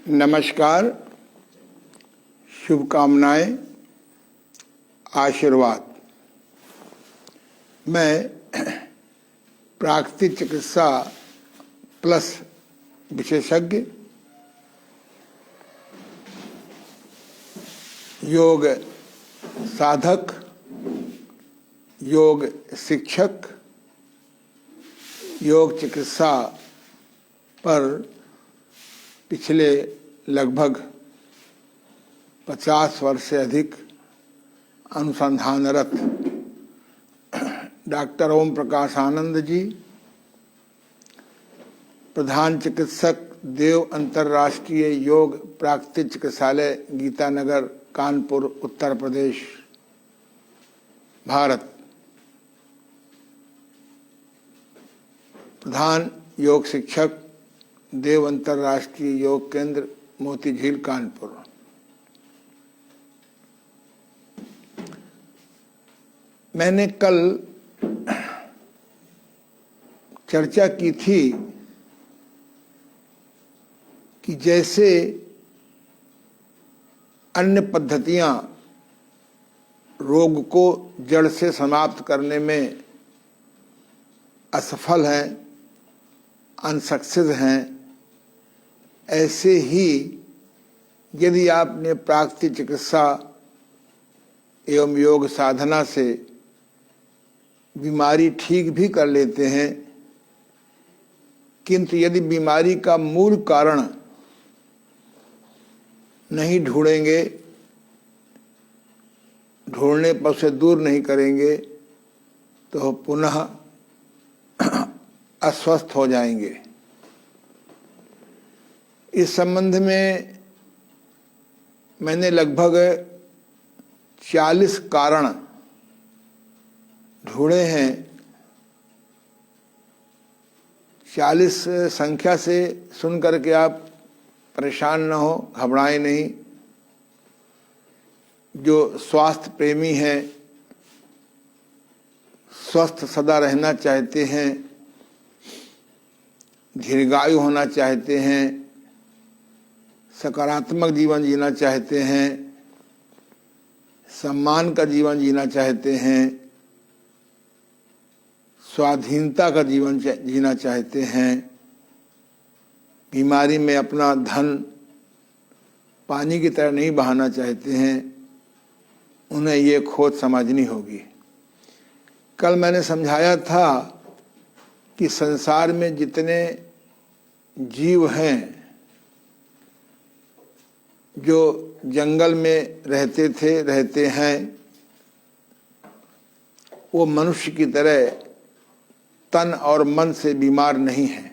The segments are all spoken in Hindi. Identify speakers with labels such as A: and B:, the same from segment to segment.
A: नमस्कार, शुभकामनाएं, आशीर्वाद। मैं प्राकृतिक चिकित्सा प्लस विशेषज्ञ, योग साधक, योग शिक्षक, योग चिकित्सा पर पिछले लगभग 50 वर्ष से अधिक अनुसंधानरत डॉक्टर ओम प्रकाश आनंद जी, प्रधान चिकित्सक, देव अंतर्राष्ट्रीय योग प्राकृतिक चिकित्सालय, गीतानगर, कानपुर, उत्तर प्रदेश, भारत। प्रधान योग शिक्षक, देव अंतर्राष्ट्रीय योग केंद्र, मोती झील, कानपुर। मैंने कल चर्चा की थी कि जैसे अन्य पद्धतियां रोग को जड़ से समाप्त करने में असफल हैं, अनसक्सेस हैं, ऐसे ही यदि आपने प्राकृतिक चिकित्सा एवं योग साधना से बीमारी ठीक भी कर लेते हैं, किंतु यदि बीमारी का मूल कारण नहीं ढूंढेंगे, ढूंढने पर उसे दूर नहीं करेंगे, तो पुनः अस्वस्थ हो जाएंगे। इस संबंध में मैंने लगभग 40 कारण ढूंढे हैं। 40 संख्या से सुन करके आप परेशान न हो, घबराएं नहीं। जो स्वास्थ्य प्रेमी हैं, स्वस्थ सदा रहना चाहते हैं, दीर्घायु होना चाहते हैं, सकारात्मक जीवन जीना चाहते हैं, सम्मान का जीवन जीना चाहते हैं, स्वाधीनता का जीवन जीना चाहते हैं, बीमारी में अपना धन पानी की तरह नहीं बहाना चाहते हैं, उन्हें ये खोज समझनी होगी। कल मैंने समझाया था कि संसार में जितने जीव हैं जो जंगल में रहते हैं, वो मनुष्य की तरह तन और मन से बीमार नहीं हैं,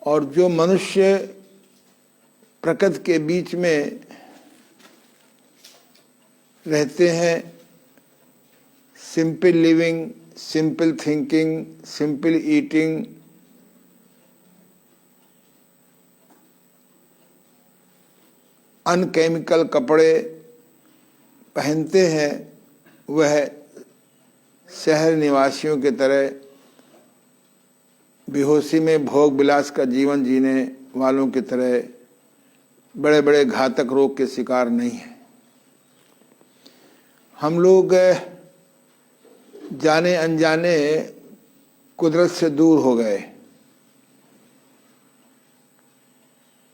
A: और जो मनुष्य प्रकृति के बीच में रहते हैं, simple living, simple thinking, simple eating, unchemical कपड़े पहनते हैं, वह शहर निवासियों की तरह बेहोशी में भोग विलास का जीवन जीने वालों की तरह बड़े बड़े घातक रोग के शिकार नहीं है। हम लोग जाने अनजाने कुदरत से दूर हो गए।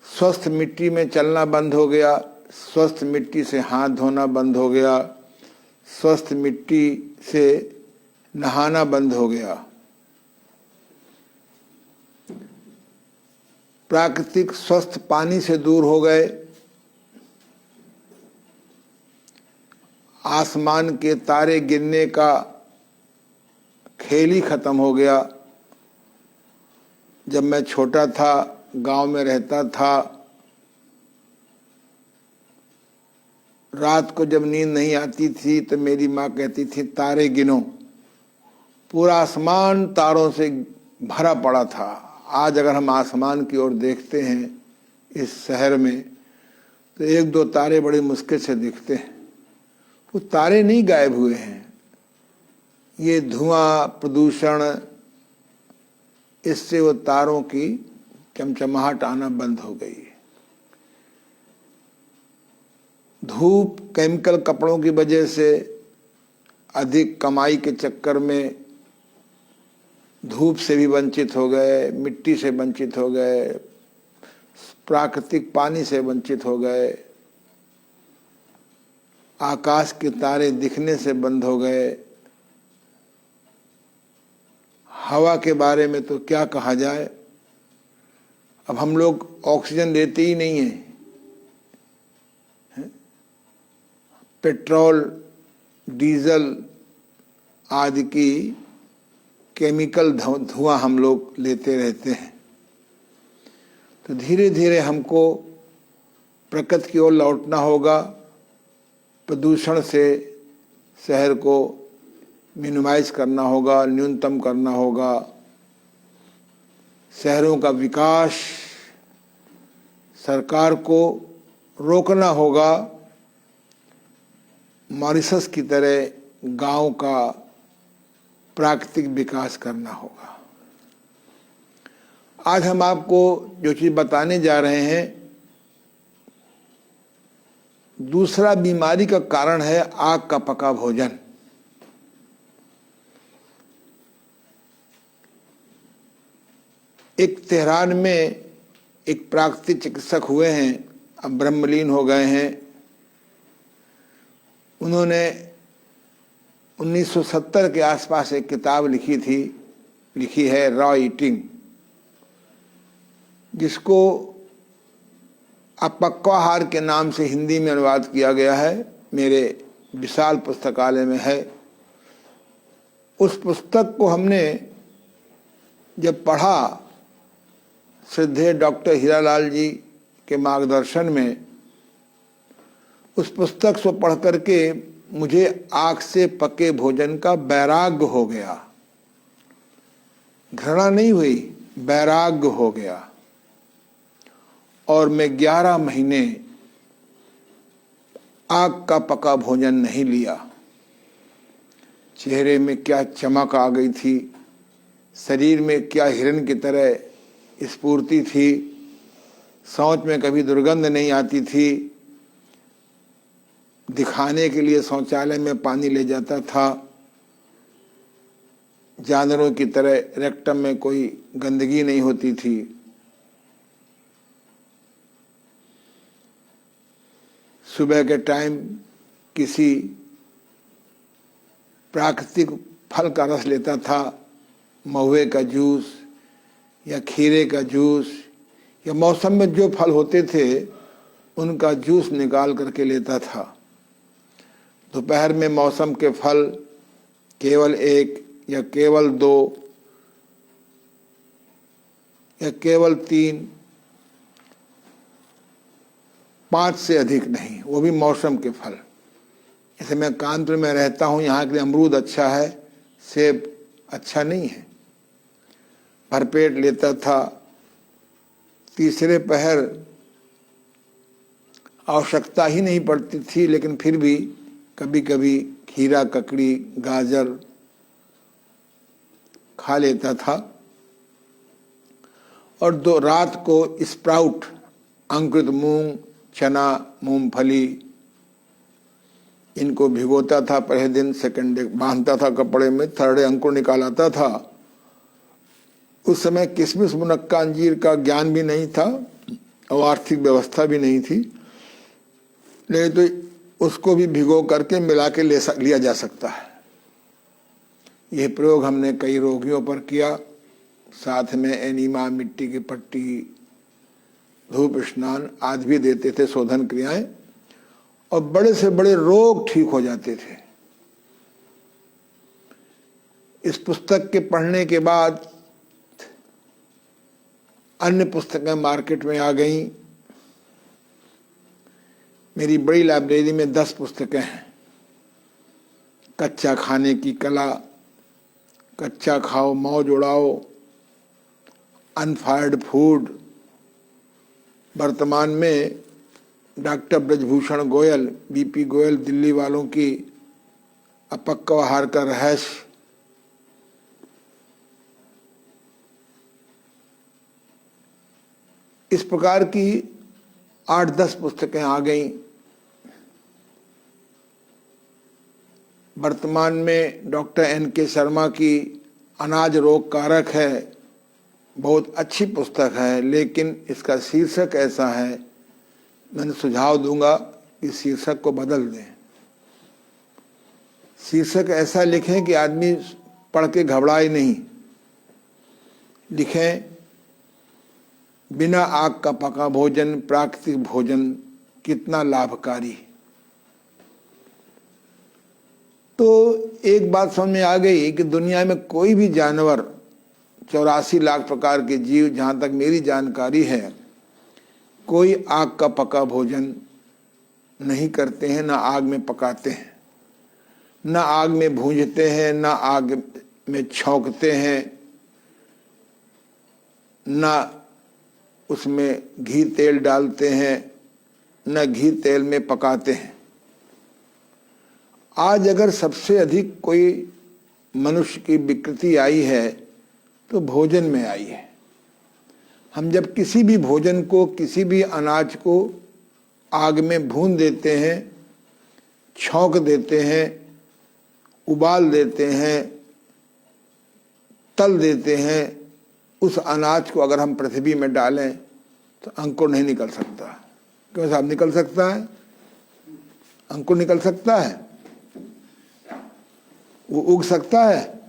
A: स्वस्थ मिट्टी में चलना बंद हो गया, स्वस्थ मिट्टी से हाथ धोना बंद हो गया, स्वस्थ मिट्टी से नहाना बंद हो गया। प्राकृतिक स्वस्थ पानी से दूर हो गए। आसमान के तारे गिनने का खेल ही खत्म हो गया। जब मैं छोटा था, गांव में रहता था, रात को जब नींद नहीं आती थी तो मेरी माँ कहती थी तारे गिनो। पूरा आसमान तारों से भरा पड़ा था। आज अगर हम आसमान की ओर देखते हैं इस शहर में, तो एक दो तारे बड़ी मुश्किल से दिखते हैं। वो तारे नहीं गायब हुए हैं, ये धुआं, प्रदूषण, इससे वो तारों की चमचमाहट आना बंद हो गई। धूप, केमिकल कपड़ों की वजह से अधिक कमाई के चक्कर में धूप से भी वंचित हो गए, मिट्टी से वंचित हो गए, प्राकृतिक पानी से वंचित हो गए, आकाश के तारे दिखने से बंद हो गए। हवा के बारे में तो क्या कहा जाए, अब हम लोग ऑक्सीजन लेते ही नहीं हैं। पेट्रोल, डीजल आदि की केमिकल धुआं हम लोग लेते रहते हैं। तो धीरे धीरे हमको प्रकृति की ओर लौटना होगा। प्रदूषण से शहर को मिनिमाइज करना होगा, न्यूनतम करना होगा। शहरों का विकास सरकार को रोकना होगा। मॉरिशस की तरह गांव का प्राकृतिक विकास करना होगा। आज हम आपको जो चीज़ बताने जा रहे हैं, दूसरा बीमारी का कारण है आग का पका भोजन। एक तेहरान में एक प्राकृतिक चिकित्सक हुए हैं, अब ब्रह्मलीन हो गए हैं। उन्होंने 1970 के आसपास एक किताब लिखी है रॉ ईटिंग, जिसको अपक्वाहार के नाम से हिंदी में अनुवाद किया गया है। मेरे विशाल पुस्तकालय में है। उस पुस्तक को हमने जब पढ़ा श्रद्धेय डॉक्टर हीरालाल जी के मार्गदर्शन में, उस पुस्तक को पढ़ करके मुझे आग से पके भोजन का वैराग्य हो गया। घृणा नहीं हुई, वैराग्य हो गया। और मैं 11 महीने आग का पका भोजन नहीं लिया। चेहरे में क्या चमक आ गई थी, शरीर में क्या हिरण की तरह स्फूर्ति थी, शौच में कभी दुर्गंध नहीं आती थी। दिखाने के लिए शौचालय में पानी ले जाता था। जानवरों की तरह रेक्टम में कोई गंदगी नहीं होती थी। सुबह के टाइम किसी प्राकृतिक फल का रस लेता था, महुए का जूस या खीरे का जूस, या मौसम में जो फल होते थे उनका जूस निकाल करके लेता था। दोपहर में मौसम के फल केवल 1 या केवल 2 या केवल 3, 5 से अधिक नहीं, वो भी मौसम के फल। जैसे मैं कानपुर में रहता हूँ, यहाँ के लिए अमरूद अच्छा है, सेब अच्छा नहीं है। भरपेट लेता था। तीसरे पहर आवश्यकता ही नहीं पड़ती थी, लेकिन फिर भी कभी कभी खीरा, ककड़ी, गाजर खा लेता था। और रात को स्प्राउट, अंकुरित मूंग, चना, मूंगफली, इनको भिगोता था। पहले दिन, सेकंड डे बांधता था कपड़े में, थर्ड डे अंकुर निकालाता था। उस समय किशमिश, मुनक्का, अंजीर का ज्ञान भी नहीं था और आर्थिक व्यवस्था भी नहीं थी, नहीं तो उसको भी भिगो करके मिला के लिया जा सकता है। यह प्रयोग हमने कई रोगियों पर किया। साथ में एनीमा, मिट्टी की पट्टी, धूप स्नान आदि भी देते थे, शोधन क्रियाएं, और बड़े से बड़े रोग ठीक हो जाते थे। इस पुस्तक के पढ़ने के बाद अन्य पुस्तकें मार्केट में आ गईं। मेरी बड़ी लाइब्रेरी में 10 पुस्तकें हैं। कच्चा खाने की कला, कच्चा खाओ मौज उड़ाओ, अनफायर्ड फूड। वर्तमान में डॉक्टर ब्रजभूषण गोयल, बीपी गोयल, दिल्ली वालों की अपक्व आहार का रहस्य, इस प्रकार की 8-10 पुस्तकें आ गई। वर्तमान में डॉक्टर N.K. शर्मा की अनाज रोग कारक है, बहुत अच्छी पुस्तक है, लेकिन इसका शीर्षक ऐसा है, मैंने सुझाव दूंगा कि शीर्षक को बदल दें। शीर्षक ऐसा लिखें कि आदमी पढ़ के घबराए नहीं। लिखें, बिना आग का पका भोजन, प्राकृतिक भोजन कितना लाभकारी। तो एक बात समझ में आ गई कि दुनिया में कोई भी जानवर, 84 लाख प्रकार के जीव, जहाँ तक मेरी जानकारी है, कोई आग का पका भोजन नहीं करते हैं, ना आग में पकाते हैं, ना आग में भूंजते हैं, ना आग में छौंकते हैं, ना उसमें घी तेल डालते हैं, ना घी तेल में पकाते हैं। आज अगर सबसे अधिक कोई मनुष्य की विकृति आई है तो भोजन में आई है। हम जब किसी भी भोजन को, किसी भी अनाज को आग में भून देते हैं, छौंक देते हैं, उबाल देते हैं, तल देते हैं, उस अनाज को अगर हम पृथ्वी में डालें तो अंकुर नहीं निकल सकता। क्यों साहब? निकल सकता है, अंकुर निकल सकता है, वो उग सकता है?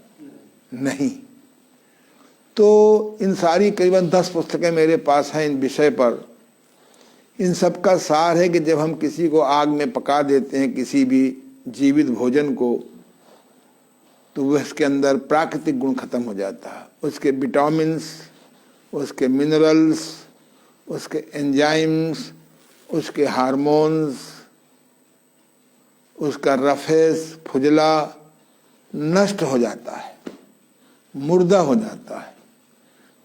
A: नहीं। तो इन सारी करीबन 10 पुस्तकें मेरे पास हैं इन विषय पर। इन सब का सार है कि जब हम किसी को आग में पका देते हैं, किसी भी जीवित भोजन को, तो वह इसके अंदर प्राकृतिक गुण खत्म हो जाता है। उसके विटामिन्स, उसके मिनरल्स, उसके एंजाइम्स, उसके हार्मोन्स, उसका रफेस, फुजला नष्ट हो जाता है, मुर्दा हो जाता है।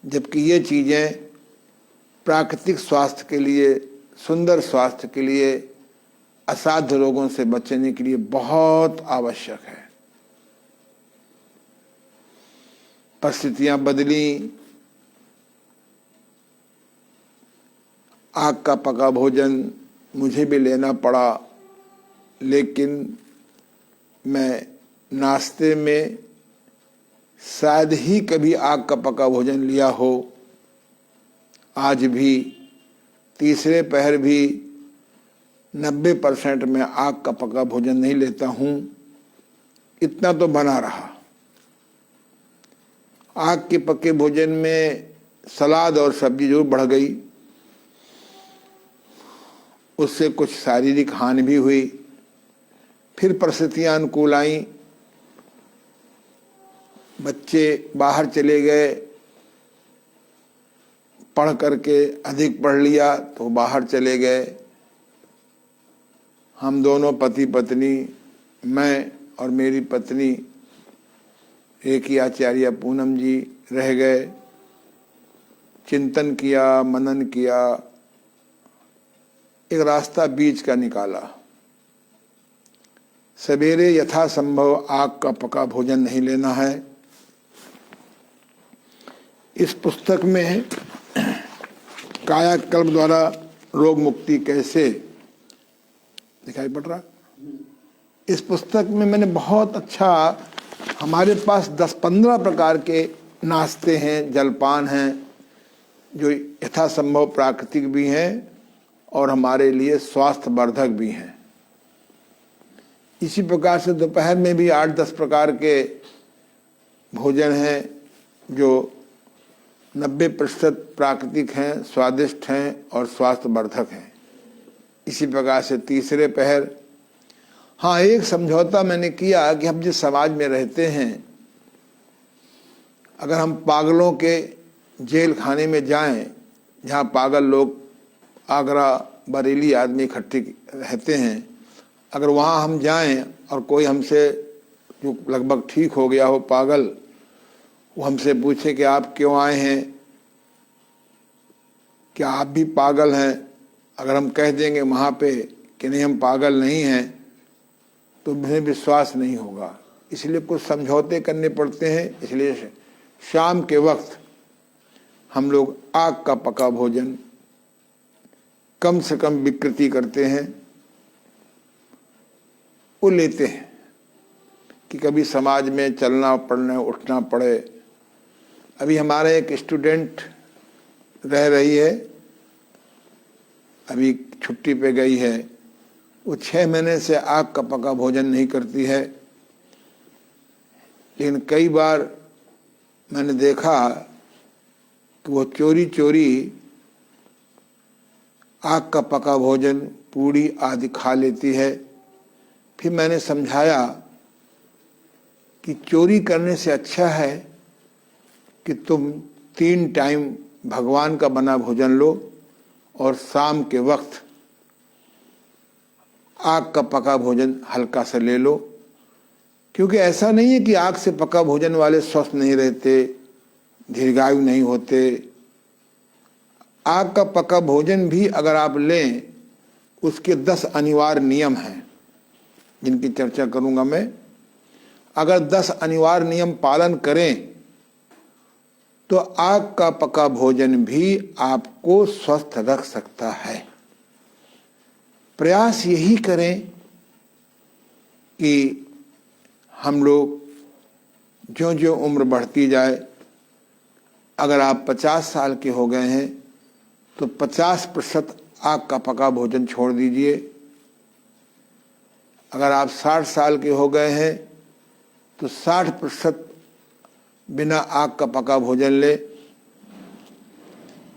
A: जबकि ये चीज़ें प्राकृतिक स्वास्थ्य के लिए, सुंदर स्वास्थ्य के लिए, असाध्य रोगों से बचने के लिए बहुत आवश्यक है। परिस्थितियां बदली, आग का पका भोजन मुझे भी लेना पड़ा, लेकिन मैं नाश्ते में शायद ही कभी आग का पका भोजन लिया हो। आज भी तीसरे पहर भी 90% में आग का पका भोजन नहीं लेता हूँ। इतना तो बना रहा। आग के पके भोजन में सलाद और सब्जी जरूर बढ़ गई, उससे कुछ शारीरिक हानि भी हुई। फिर परिस्थितियां अनुकूल आईं, बच्चे बाहर चले गए, पढ़ करके अधिक पढ़ लिया तो बाहर चले गए। हम दोनों पति पत्नी, मैं और मेरी पत्नी, एक ही आचार्य पूनम जी रह गए। चिंतन किया, मनन किया, एक रास्ता बीच का निकाला। सवेरे यथासंभव आग का पका भोजन नहीं लेना है। इस पुस्तक में कायाकल्प द्वारा रोग मुक्ति कैसे, दिखाई पड़ रहा? इस पुस्तक में मैंने बहुत अच्छा, हमारे पास 10-15 प्रकार के नाश्ते हैं, जलपान हैं, जो यथासंभव प्राकृतिक भी हैं और हमारे लिए स्वास्थ्यवर्धक भी हैं। इसी प्रकार से दोपहर में भी 8-10 प्रकार के भोजन हैं जो 90% प्राकृतिक हैं, स्वादिष्ट हैं और स्वास्थ्यवर्धक हैं। इसी प्रकार से तीसरे पहर, हाँ, एक समझौता मैंने किया कि हम जिस समाज में रहते हैं, अगर हम पागलों के जेल खाने में जाएं, जहाँ पागल लोग, आगरा बरेली आदमी इकट्ठे रहते हैं, अगर वहाँ हम जाएं और कोई हमसे जो लगभग ठीक हो गया हो पागल, वो हमसे पूछे कि आप क्यों आए हैं, क्या आप भी पागल हैं? अगर हम कह देंगे वहाँ पे कि नहीं हम पागल नहीं हैं, तो उन्हें विश्वास नहीं होगा। इसलिए कुछ समझौते करने पड़ते हैं। इसलिए शाम के वक्त हम लोग आग का पका भोजन कम से कम विकृति करते हैं वो लेते हैं कि कभी समाज में चलना पड़ना उठना पड़े। अभी हमारे एक स्टूडेंट रह रही है, अभी छुट्टी पे गई है, वो 6 महीने से आग का पका भोजन नहीं करती है। लेकिन कई बार मैंने देखा कि वो चोरी चोरी आग का पका भोजन पूड़ी आदि खा लेती है। फिर मैंने समझाया कि चोरी करने से अच्छा है कि तुम 3 टाइम भगवान का बना भोजन लो और शाम के वक्त आग का पका भोजन हल्का सा ले लो। क्योंकि ऐसा नहीं है कि आग से पका भोजन वाले स्वस्थ नहीं रहते, दीर्घायु नहीं होते। आग का पका भोजन भी अगर आप लें, उसके 10 अनिवार्य नियम हैं जिनकी चर्चा करूंगा मैं। अगर 10 अनिवार्य नियम पालन करें तो आग का पका भोजन भी आपको स्वस्थ रख सकता है। प्रयास यही करें कि हम लोग ज्यों ज्यों उम्र बढ़ती जाए, अगर आप 50 साल के हो गए हैं तो 50% आग का पका भोजन छोड़ दीजिए। अगर आप 60 साल के हो गए हैं तो 60% बिना आग का पका भोजन ले।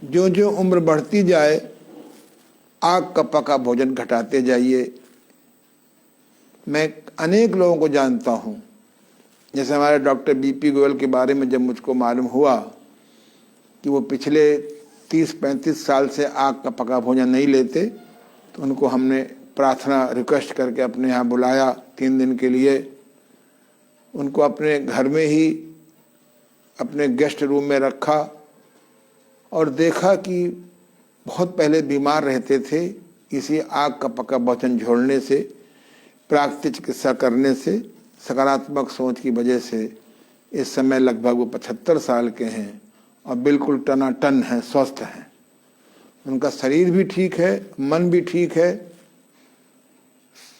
A: जो जो उम्र बढ़ती जाए आग का पका भोजन घटाते जाइए। मैं अनेक लोगों को जानता हूँ, जैसे हमारे डॉक्टर बीपी गोयल के बारे में जब मुझको मालूम हुआ कि वो पिछले 30-35 साल से आग का पका भोजन नहीं लेते, तो उनको हमने प्रार्थना रिक्वेस्ट करके अपने यहाँ बुलाया 3 दिन के लिए। उनको अपने घर में ही अपने गेस्ट रूम में रखा और देखा कि बहुत पहले बीमार रहते थे, इसी आग का पका भोजन छोड़ने से, प्राकृतिक चिकित्सा करने से, सकारात्मक सोच की वजह से इस समय लगभग वो 75 साल के हैं और बिल्कुल टनाटन हैं, स्वस्थ हैं। उनका शरीर भी ठीक है, मन भी ठीक है,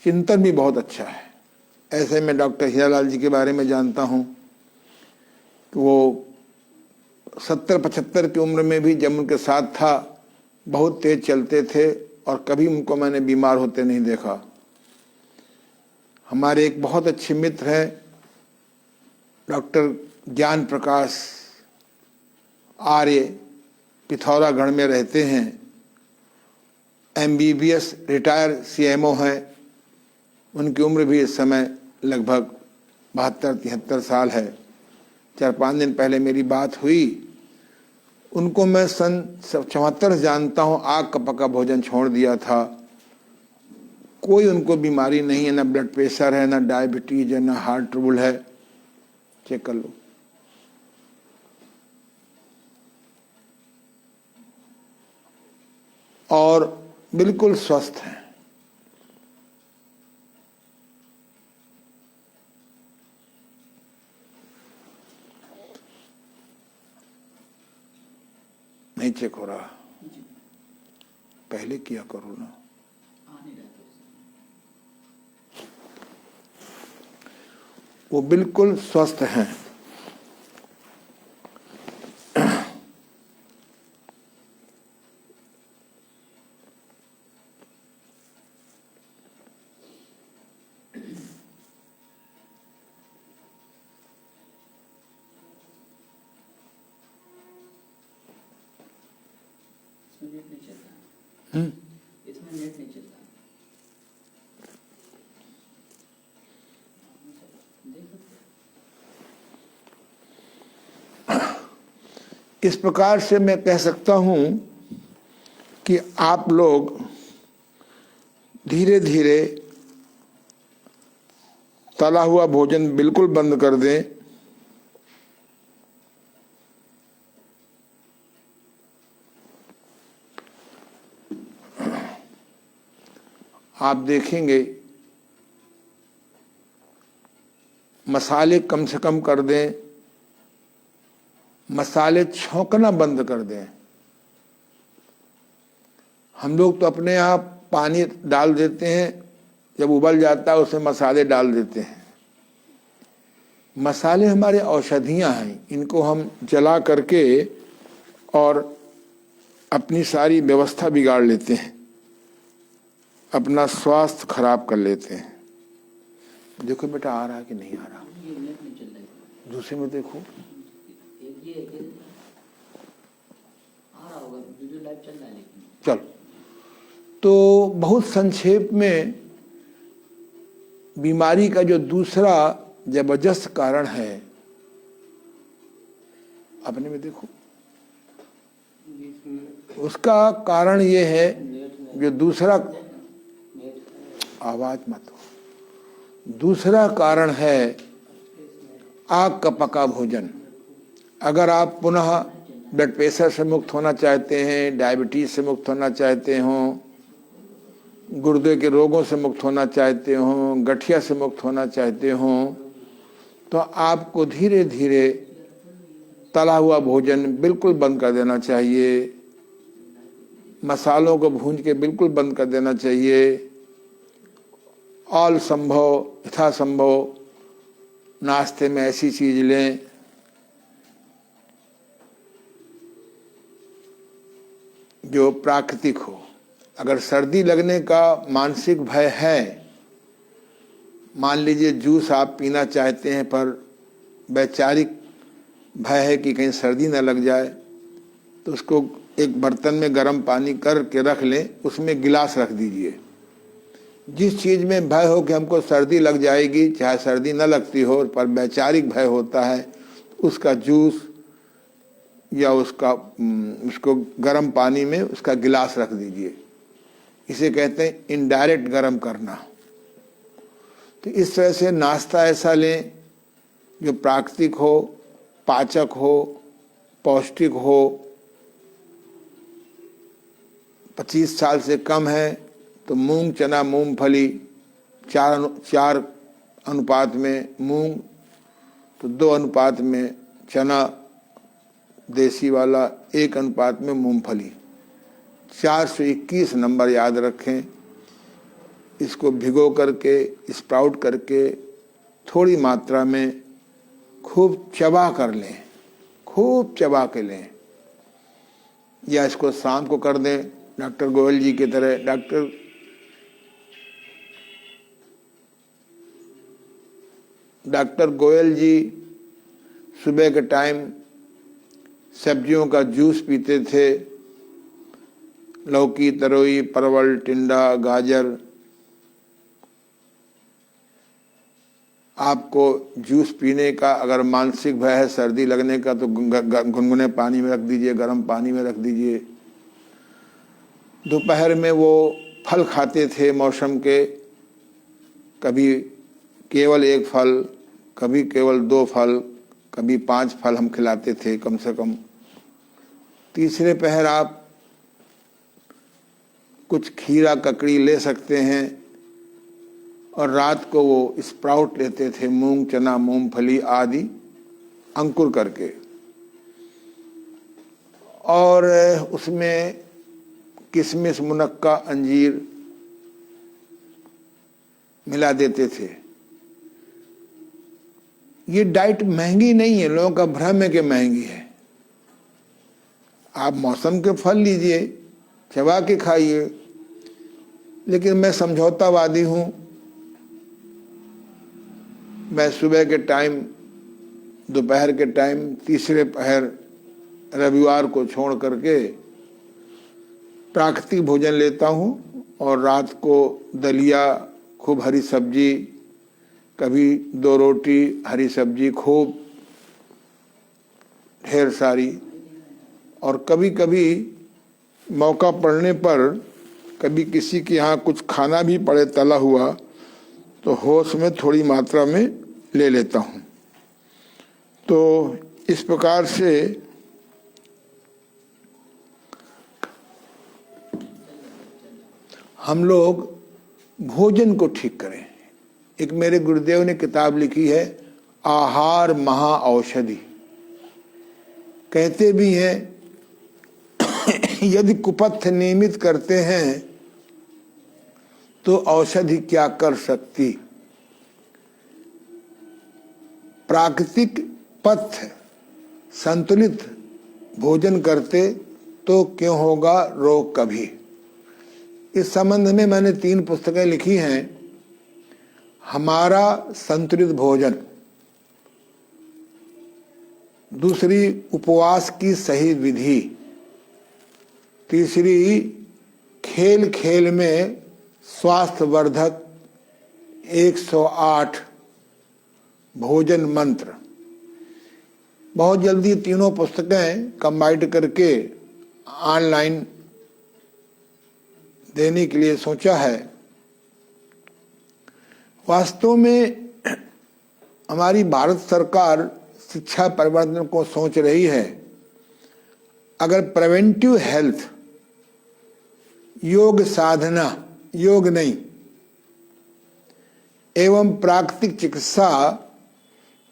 A: चिंतन भी बहुत अच्छा है। ऐसे में डॉक्टर हीरालाल जी के बारे में जानता हूँ कि वो 70-75 की उम्र में भी जब उनके साथ था बहुत तेज चलते थे और कभी उनको मैंने बीमार होते नहीं देखा। हमारे एक बहुत अच्छे मित्र हैं डॉक्टर ज्ञान प्रकाश आर्य, पिथौरागढ़ में रहते हैं, MBBS रिटायर CMO हैं। उनकी उम्र भी इस समय लगभग 72-73 साल है। 4-5 दिन पहले मेरी बात हुई, उनको मैं सन 74 जानता हूँ, आग का पका भोजन छोड़ दिया था। कोई उनको बीमारी नहीं है, ना ब्लड प्रेशर है, ना डायबिटीज है, ना हार्ट ट्रबल है। चेक कर लो। और बिल्कुल स्वस्थ हैं। नहीं चेक हो रहा, पहले किया करो ना। वो बिल्कुल स्वस्थ हैं।
B: नेट नहीं चलता, इसमें नेट नहीं चलता।
A: इस प्रकार से मैं कह सकता हूं कि आप लोग धीरे धीरे तला हुआ भोजन बिल्कुल बंद कर दें। आप देखेंगे मसाले कम से कम कर दें, मसाले छौंकना बंद कर दें। हम लोग तो अपने यहाँ पानी डाल देते हैं, जब उबल जाता है उसमें मसाले डाल देते हैं। मसाले हमारे औषधियाँ हैं, इनको हम जला करके और अपनी सारी व्यवस्था बिगाड़ लेते हैं, अपना स्वास्थ्य खराब कर लेते हैं। देखो बेटा आ रहा है कि नहीं आ रहा,
B: ये नेट नहीं चल रहा है।
A: दूसरे में देखो।
B: एक ये आ रहा होगा, वीडियो लाइव चल रहा है लेकिन।
A: चल, तो बहुत संक्षेप में बीमारी का जो दूसरा जबरदस्त कारण है, अपने में देखो, उसका कारण ये है, जो दूसरा, आवाज मत हो, दूसरा कारण है आग का पका भोजन। अगर आप पुनः ब्लड प्रेशर से मुक्त होना चाहते हैं, डायबिटीज से मुक्त होना चाहते हो, गुर्दे के रोगों से मुक्त होना चाहते हो, गठिया से मुक्त होना चाहते हो, तो आपको धीरे धीरे तला हुआ भोजन बिल्कुल बंद कर देना चाहिए, मसालों को भूंज के बिल्कुल बंद कर देना चाहिए। ऑल संभव यथासंभव नाश्ते में ऐसी चीज लें जो प्राकृतिक हो। अगर सर्दी लगने का मानसिक भय है, मान लीजिए जूस आप पीना चाहते हैं पर वैचारिक भय है कि कहीं सर्दी न लग जाए, तो उसको एक बर्तन में गर्म पानी करके रख लें, उसमें गिलास रख दीजिए। जिस चीज़ में भय हो कि हमको सर्दी लग जाएगी, चाहे सर्दी न लगती हो पर वैचारिक भय होता है, उसका जूस या उसको गर्म पानी में उसका गिलास रख दीजिए। इसे कहते हैं इनडायरेक्ट गर्म करना। तो इस तरह से नाश्ता ऐसा लें जो प्राकृतिक हो, पाचक हो, पौष्टिक हो। 25 साल से कम है तो मूंग, चना, मूंगफली 4 अनुपात में मूंग, तो 2 अनुपात में चना देसी वाला, 1 अनुपात में मूंगफली। 421 नंबर याद रखें। इसको भिगो करके, स्प्राउट करके थोड़ी मात्रा में खूब चबा कर लें, खूब चबा के लें, या इसको शाम को कर दें डॉक्टर गोयल जी की तरह। डॉक्टर गोयल जी सुबह के टाइम सब्जियों का जूस पीते थे, लौकी, तरोई, परवल, टिंडा, गाजर। आपको जूस पीने का अगर मानसिक भय है सर्दी लगने का, तो गुनगुने पानी में रख दीजिए, गर्म पानी में रख दीजिए। दोपहर में वो फल खाते थे मौसम के, कभी केवल 1 फल, कभी केवल 2 फल, कभी 5 फल हम खिलाते थे कम से कम। तीसरे पहर आप कुछ खीरा, ककड़ी ले सकते हैं, और रात को वो स्प्राउट लेते थे, मूंग, चना, मूंगफली आदि अंकुर करके, और उसमें किशमिश, मुनक्का, अंजीर मिला देते थे। ये डाइट महंगी नहीं है, लोगों का भ्रम है कि महंगी है। आप मौसम के फल लीजिए, चबा के खाइए, लेकिन मैं समझौतावादी हूं। मैं सुबह के टाइम, दोपहर के टाइम, तीसरे पहर रविवार को छोड़ करके प्राकृतिक भोजन लेता हूं, और रात को दलिया, खूब हरी सब्जी, कभी 2 रोटी, हरी सब्जी खूब ढेर सारी, और कभी कभी मौका पड़ने पर, कभी किसी के यहाँ कुछ खाना भी पड़े तला हुआ, तो होश में थोड़ी मात्रा में ले लेता हूँ। तो इस प्रकार से हम लोग भोजन को ठीक करें। एक मेरे गुरुदेव ने किताब लिखी है, आहार महा औषधि। कहते भी हैं यदि कुपथ नियमित करते हैं तो औषधि क्या कर सकती। प्राकृतिक पथ्य संतुलित भोजन करते तो क्यों होगा रोग कभी। इस संबंध में मैंने 3 पुस्तकें लिखी हैं। हमारा संतुलित भोजन, दूसरी उपवास की सही विधि, तीसरी खेल खेल में स्वास्थ्यवर्धक 108 भोजन मंत्र। बहुत जल्दी तीनों पुस्तकें कंबाइंड करके ऑनलाइन देने के लिए सोचा है। वास्तव में हमारी भारत सरकार शिक्षा परिवर्तन को सोच रही है। अगर प्रिवेंटिव हेल्थ, योग साधना, योग नहीं, एवं प्राकृतिक चिकित्सा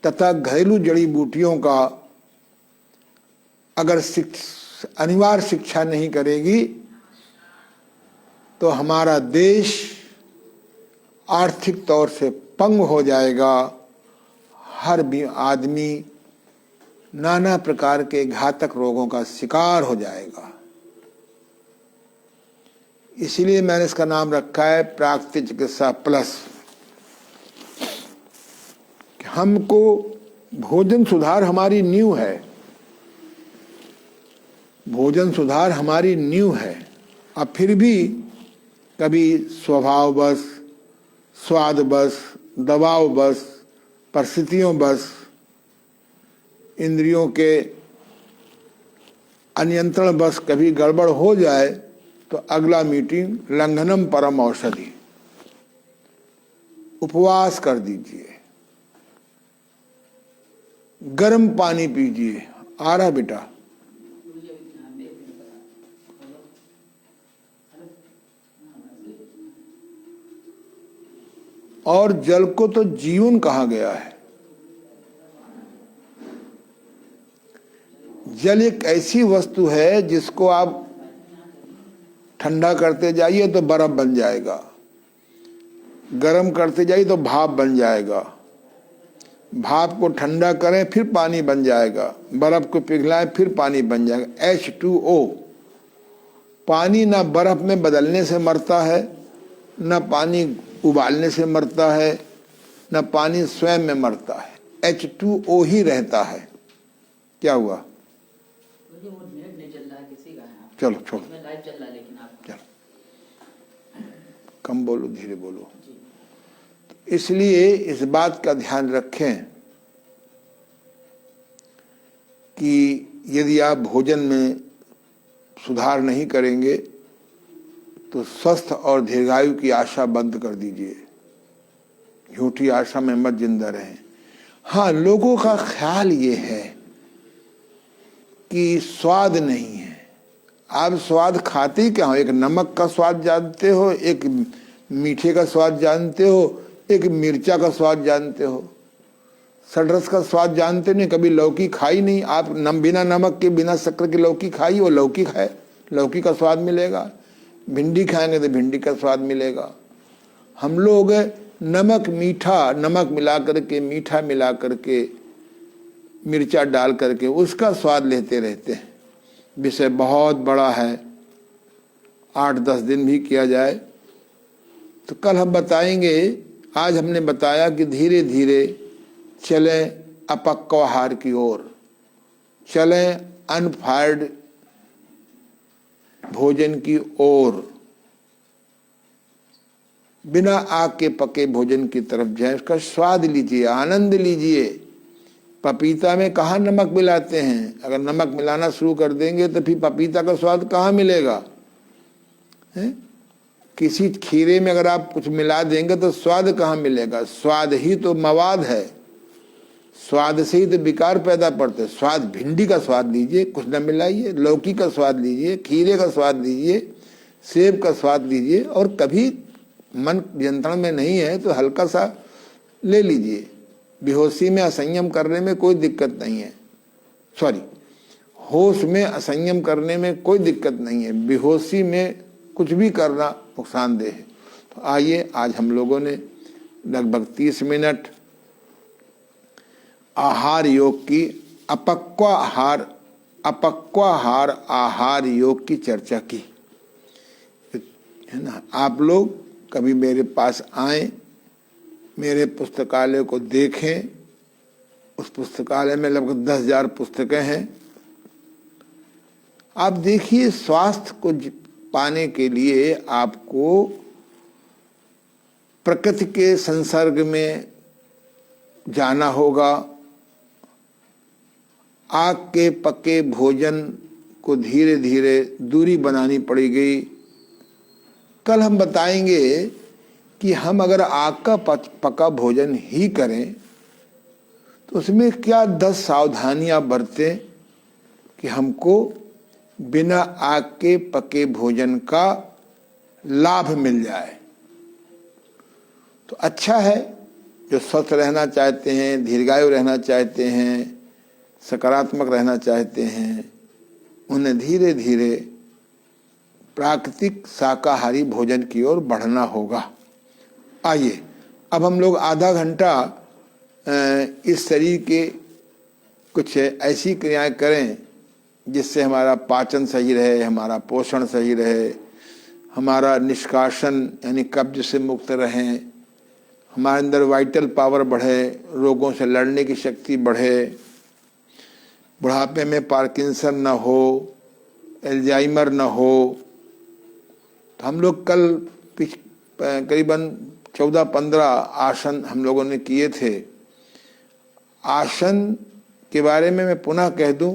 A: तथा घरेलू जड़ी बूटियों का अगर अनिवार्य शिक्षा नहीं करेगी तो हमारा देश आर्थिक तौर से पंग हो जाएगा। हर भी आदमी नाना प्रकार के घातक रोगों का शिकार हो जाएगा। इसलिए मैंने इसका नाम रखा है प्राकृतिक चिकित्सा प्लस। हमको भोजन सुधार हमारी नींव है, भोजन सुधार हमारी नींव है। अब फिर भी कभी स्वभाव बस, स्वाद बस, दबाव बस, परिस्थितियों बस, इंद्रियों के अनियंत्रण बस कभी गड़बड़ हो जाए तो अगला मीटिंग लंघनम परम औषधि। उपवास कर दीजिए, गर्म पानी पीजिए। आ रहा बेटा? और जल को तो जीवन कहा गया है। जल एक ऐसी वस्तु है जिसको आप ठंडा करते जाइए तो बर्फ बन जाएगा, गर्म करते जाइए तो भाप बन जाएगा, भाप को ठंडा करें फिर पानी बन जाएगा, बर्फ को पिघलाएं फिर पानी बन जाएगा। H2O। पानी ना बर्फ में बदलने से मरता है, ना पानी उबालने से मरता है, ना पानी स्वयं में मरता है। H2O ही रहता है। क्या हुआ?
B: वो नेट नहीं चल रहा है किसी का है।
A: चलो छोड़ो,
B: लाइव चल रहा है लेकिन आप
A: चलो कम बोलो, धीरे बोलो। इसलिए इस बात का ध्यान रखें कि यदि आप भोजन में सुधार नहीं करेंगे तो स्वस्थ और दीर्घायु की आशा बंद कर दीजिए। झूठी आशा में मत जिंदा रहें। हाँ, लोगों का ख्याल ये है कि स्वाद नहीं है। आप स्वाद खाते ही क्या हो? एक नमक का स्वाद जानते हो, एक मीठे का स्वाद जानते हो, एक मिर्चा का स्वाद जानते हो, सड़रस का स्वाद जानते नहीं। कभी लौकी खाई नहीं आप, बिना नमक के बिना शक्कर की लौकी खाई, वो लौकी खाए, लौकी का स्वाद मिलेगा। भिंडी खाएंगे तो भिंडी का स्वाद मिलेगा। हम लोग नमक मीठा, नमक मिला करके, मीठा मिला करके, मिर्चा डाल करके उसका स्वाद लेते रहते हैं। विषय बहुत बड़ा है, 8-10 दिन भी किया जाए तो कल हम बताएंगे। आज हमने बताया कि धीरे धीरे चलें अपक्व आहार की ओर, चलें अनफायर्ड भोजन की ओर, बिना आग के पके भोजन की तरफ जाए। उसका स्वाद लीजिए, आनंद लीजिए। पपीता में कहाँ नमक मिलाते हैं? अगर नमक मिलाना शुरू कर देंगे तो फिर पपीता का स्वाद कहाँ मिलेगा? है? किसी खीरे में अगर आप कुछ मिला देंगे तो स्वाद कहाँ मिलेगा? स्वाद ही तो मवाद है, स्वाद से ही तो विकार पैदा पड़ते। स्वाद, भिंडी का स्वाद लीजिए, कुछ न मिलाइए, लौकी का स्वाद लीजिए, खीरे का स्वाद लीजिए, सेब का स्वाद लीजिए, और कभी मन नियंत्रण में नहीं है तो हल्का सा ले लीजिए। बेहोशी में असंयम करने में कोई दिक्कत नहीं है। सॉरी, होश में असंयम करने में कोई दिक्कत नहीं है, बेहोशी में कुछ भी करना नुकसानदेह है। तो आइए आज हम लोगों ने लगभग 30 मिनट आहार योग की, अपक्वाहार आहार योग की चर्चा की, है ना। आप लोग कभी मेरे पास आए, मेरे पुस्तकालय को देखें। उस पुस्तकालय में लगभग 10,000 पुस्तकें हैं। आप देखिए, स्वास्थ्य को पाने के लिए आपको प्रकृति के संसर्ग में जाना होगा। आग के पके भोजन को धीरे धीरे दूरी बनानी पड़ेगी। कल हम बताएंगे कि हम अगर आग का पका भोजन ही करें तो उसमें क्या 10 सावधानियां बरतें कि हमको बिना आग के पके भोजन का लाभ मिल जाए। तो अच्छा है, जो स्वस्थ रहना चाहते हैं, दीर्घायु रहना चाहते हैं, सकारात्मक रहना चाहते हैं, उन्हें धीरे धीरे प्राकृतिक शाकाहारी भोजन की ओर बढ़ना होगा। आइए अब हम लोग आधा घंटा इस शरीर के कुछ ऐसी क्रियाएं करें जिससे हमारा पाचन सही रहे, हमारा पोषण सही रहे, हमारा निष्कासन यानी कब्ज से मुक्त रहें, हमारे अंदर वाइटल पावर बढ़े, रोगों से लड़ने की शक्ति बढ़े, बुढ़ापे में पार्किंसन न हो, एल्जाइमर न हो। तो हम लोग कल करीबन 14-15 आसन हम लोगों ने किए थे। आसन के बारे में मैं पुनः कह दूं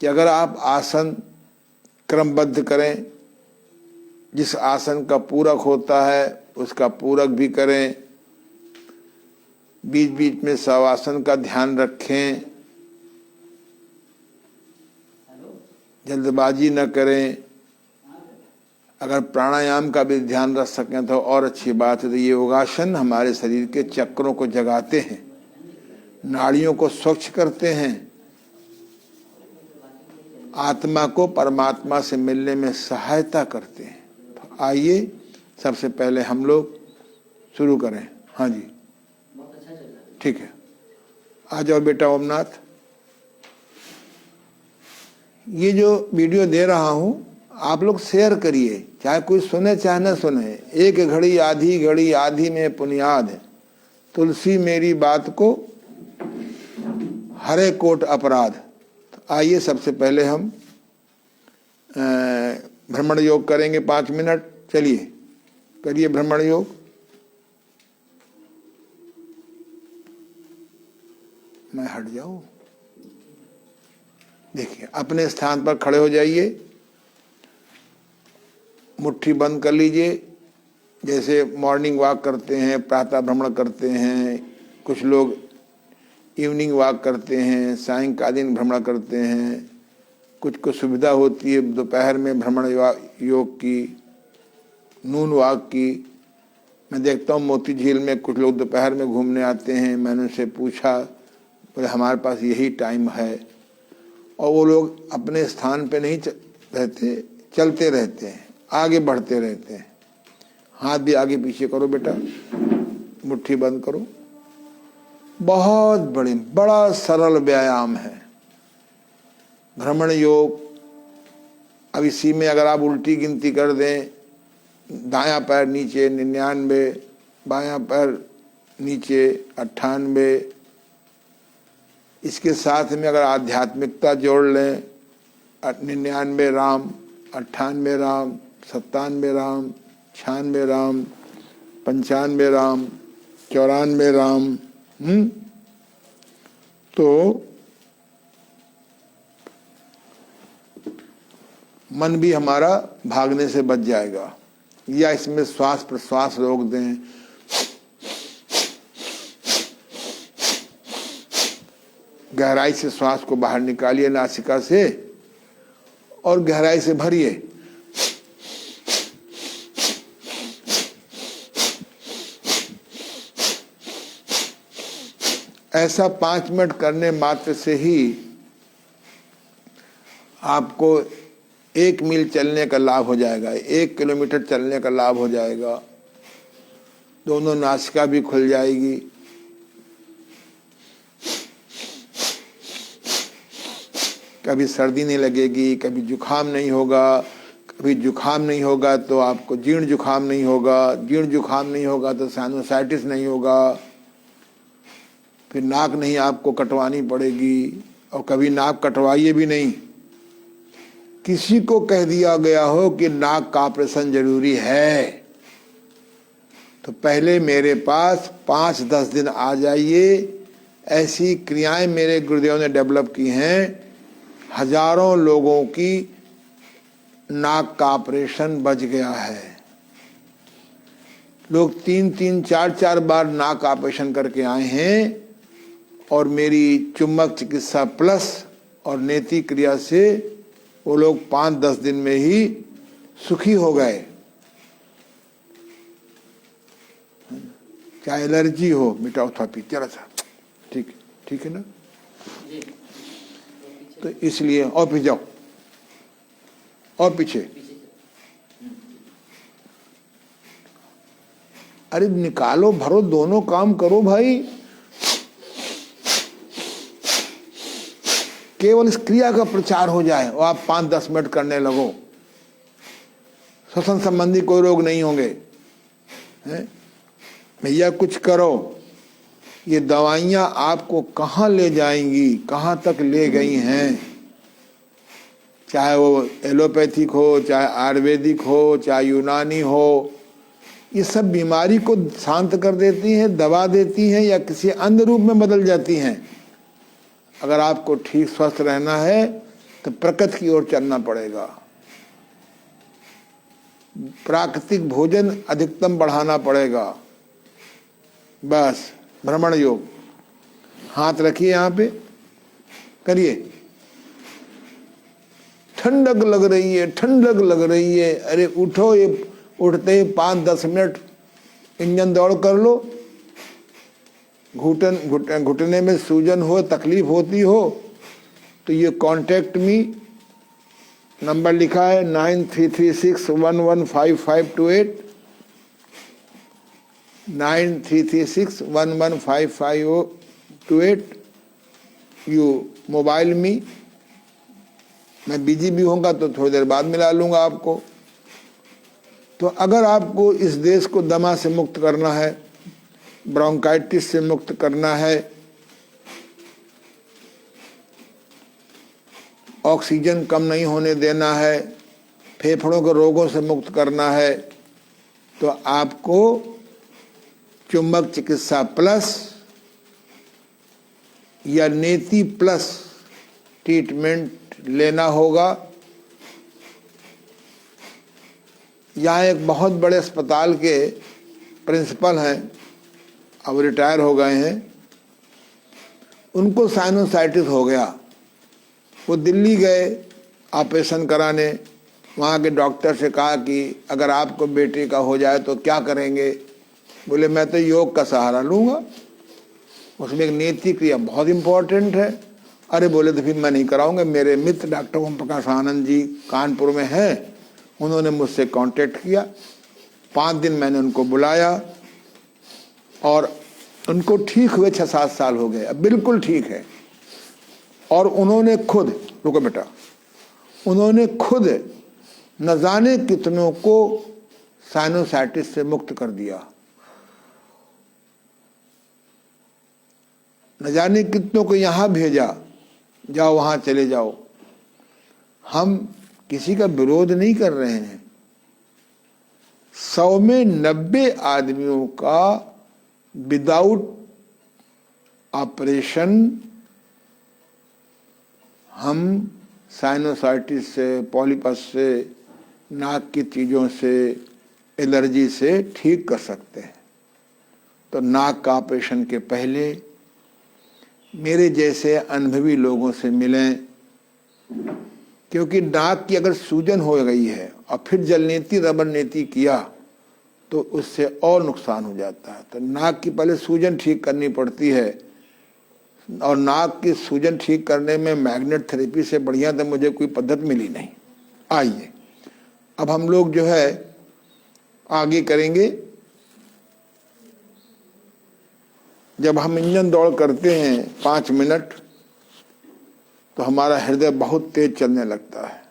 A: कि अगर आप आसन क्रमबद्ध करें, जिस आसन का पूरक होता है उसका पूरक भी करें, बीच बीच में शवासन का ध्यान रखें, जल्दबाजी न करें। अगर प्राणायाम का भी ध्यान रख सकें तो और अच्छी बात है। तो ये योगासन हमारे शरीर के चक्रों को जगाते हैं, नाड़ियों को स्वच्छ करते हैं, आत्मा को परमात्मा से मिलने में सहायता करते हैं। तो आइए सबसे पहले हम लोग शुरू करें। हाँ जी, ठीक है, आ जाओ बेटा ओमनाथ। ये जो वीडियो दे रहा हूं आप लोग शेयर करिए, चाहे कोई सुने चाहे न सुने। एक घड़ी आधी में पुनियाद है, तुलसी मेरी बात को हरे कोट अपराध। तो आइए सबसे पहले हम भ्रमण योग करेंगे 5 मिनट। चलिए करिए भ्रमण योग। मैं हट जाऊं? देखिए, अपने स्थान पर खड़े हो जाइए, मुट्ठी बंद कर लीजिए। जैसे मॉर्निंग वॉक करते हैं, प्रातः भ्रमण करते हैं, कुछ लोग इवनिंग वॉक करते हैं, सायंकालीन भ्रमण करते हैं, कुछ को सुविधा होती है दोपहर में भ्रमण योग की, नून वॉक की। मैं देखता हूँ मोती झील में कुछ लोग दोपहर में घूमने आते हैं। मैंने उनसे पूछा, बोले हमारे पास यही टाइम है। और वो लोग अपने स्थान पे नहीं रहते, चलते रहते हैं, आगे बढ़ते रहते हैं। हाथ भी आगे पीछे करो बेटा, मुट्ठी बंद करो। बहुत बड़ा सरल व्यायाम है भ्रमण योग। अब इसी में अगर आप उल्टी गिनती कर दें, दायां पैर नीचे 99, बायां पैर नीचे 98, इसके साथ में अगर आध्यात्मिकता जोड़ लें, 99 राम, 98 राम, 97 राम, 96 राम, 95 राम, 94 राम। तो मन भी हमारा भागने से बच जाएगा। या इसमें श्वास प्रश्वास रोक दें, गहराई से श्वास को बाहर निकालिए नासिका से और गहराई से भरिए। ऐसा 5 मिनट करने मात्र से ही आपको 1 मील चलने का लाभ हो जाएगा, 1 किलोमीटर चलने का लाभ हो जाएगा, दोनों नासिका भी खुल जाएगी। कभी सर्दी नहीं लगेगी, कभी जुखाम नहीं होगा, कभी जुखाम नहीं होगा तो आपको जीर्ण जुखाम नहीं होगा, जीर्ण जुखाम नहीं होगा तो साइनोसाइटिस नहीं होगा, फिर नाक नहीं आपको कटवानी पड़ेगी, और कभी नाक कटवाइए भी नहीं। किसी को कह दिया गया हो कि नाक का ऑपरेशन जरूरी है तो पहले मेरे पास 5-10 दिन आ जाइए। ऐसी क्रियाएं मेरे गुरुदेव ने डेवलप की हैं, हजारों लोगों की नाक का ऑपरेशन बच गया है। लोग 3-3, 4-4 बार नाक ऑपरेशन करके आए हैं और मेरी चुंबक चिकित्सा प्लस और नेति क्रिया से वो लोग 5-10 दिन में ही सुखी हो गए। चाहे एलर्जी हो, मिटाओ था पी जरा सा, ठीक है ना। तो इसलिए और पीछे जाओ, और पीछे, अरे निकालो भरो, दोनों काम करो भाई। केवल इस क्रिया का प्रचार हो जाए और आप 5-10 मिनट करने लगो, श्वसन संबंधी कोई रोग नहीं होंगे। भैया कुछ करो, ये दवाइयां आपको कहाँ ले जाएंगी, कहाँ तक ले गई हैं, चाहे वो एलोपैथिक हो, चाहे आयुर्वेदिक हो, चाहे यूनानी हो, ये सब बीमारी को शांत कर देती हैं, दबा देती हैं या किसी अन्य रूप में बदल जाती हैं। अगर आपको ठीक स्वस्थ रहना है तो प्रकृति की ओर चलना पड़ेगा, प्राकृतिक भोजन अधिकतम बढ़ाना पड़ेगा। बस भ्रमण योग, हाथ रखिए यहाँ पे, करिए। ठंडक लग रही है, ठंडक लग रही है, अरे उठो, ये उठते ही 5-10 मिनट इंजन दौड़ कर लो। घुटने में सूजन हो, तकलीफ होती हो तो ये कांटेक्ट मी नंबर लिखा है 9336115528, 9336115528। यू मोबाइल मी, मैं बिजी भी होऊंगा तो थोड़ी देर बाद मिला लूंगा आपको। तो अगर आपको इस देश को दमा से मुक्त करना है, ब्रोंकाइटिस से मुक्त करना है, ऑक्सीजन कम नहीं होने देना है, फेफड़ों के रोगों से मुक्त करना है, तो आपको चुंबक चिकित्सा प्लस या नेति प्लस ट्रीटमेंट लेना होगा। यहाँ एक बहुत बड़े अस्पताल के प्रिंसिपल हैं, अब रिटायर हो गए हैं, उनको साइनोसाइटिस हो गया। वो दिल्ली गए ऑपरेशन कराने, वहाँ के डॉक्टर से कहा कि अगर आपको बेटे का हो जाए तो क्या करेंगे। बोले मैं तो योग का सहारा लूँगा, उसमें एक नेति क्रिया बहुत इम्पोर्टेंट है। अरे बोले तो फिर मैं नहीं कराऊंगा। मेरे मित्र डॉक्टर ओम प्रकाश आनंद जी कानपुर में हैं, उन्होंने मुझसे कांटेक्ट किया। 5 दिन मैंने उनको बुलाया और उनको ठीक हुए 6-7 साल हो गए, अब बिल्कुल ठीक है। और उन्होंने खुद, रुको बेटा, उन्होंने खुद न जाने कितनों को साइनोसाइटिस से मुक्त कर दिया, न जाने कितनों को यहाँ भेजा, जाओ वहाँ चले जाओ। हम किसी का विरोध नहीं कर रहे हैं। 100 में 90 आदमियों का विदाउट ऑपरेशन हम साइनोसाइटिस से, पॉलीपस से, नाक की चीज़ों से, एलर्जी से ठीक कर सकते हैं। तो नाक का ऑपरेशन के पहले मेरे जैसे अनुभवी लोगों से मिलें, क्योंकि नाक की अगर सूजन हो गई है और फिर जलनेती रबर नेती किया तो उससे और नुकसान हो जाता है। तो नाक की पहले सूजन ठीक करनी पड़ती है, और नाक की सूजन ठीक करने में मैग्नेट थेरेपी से बढ़िया तो मुझे कोई पद्धति मिली नहीं। आइए अब हम लोग जो है आगे करेंगे। जब हम इंजन दौड़ करते हैं 5 मिनट तो हमारा हृदय बहुत तेज चलने लगता है।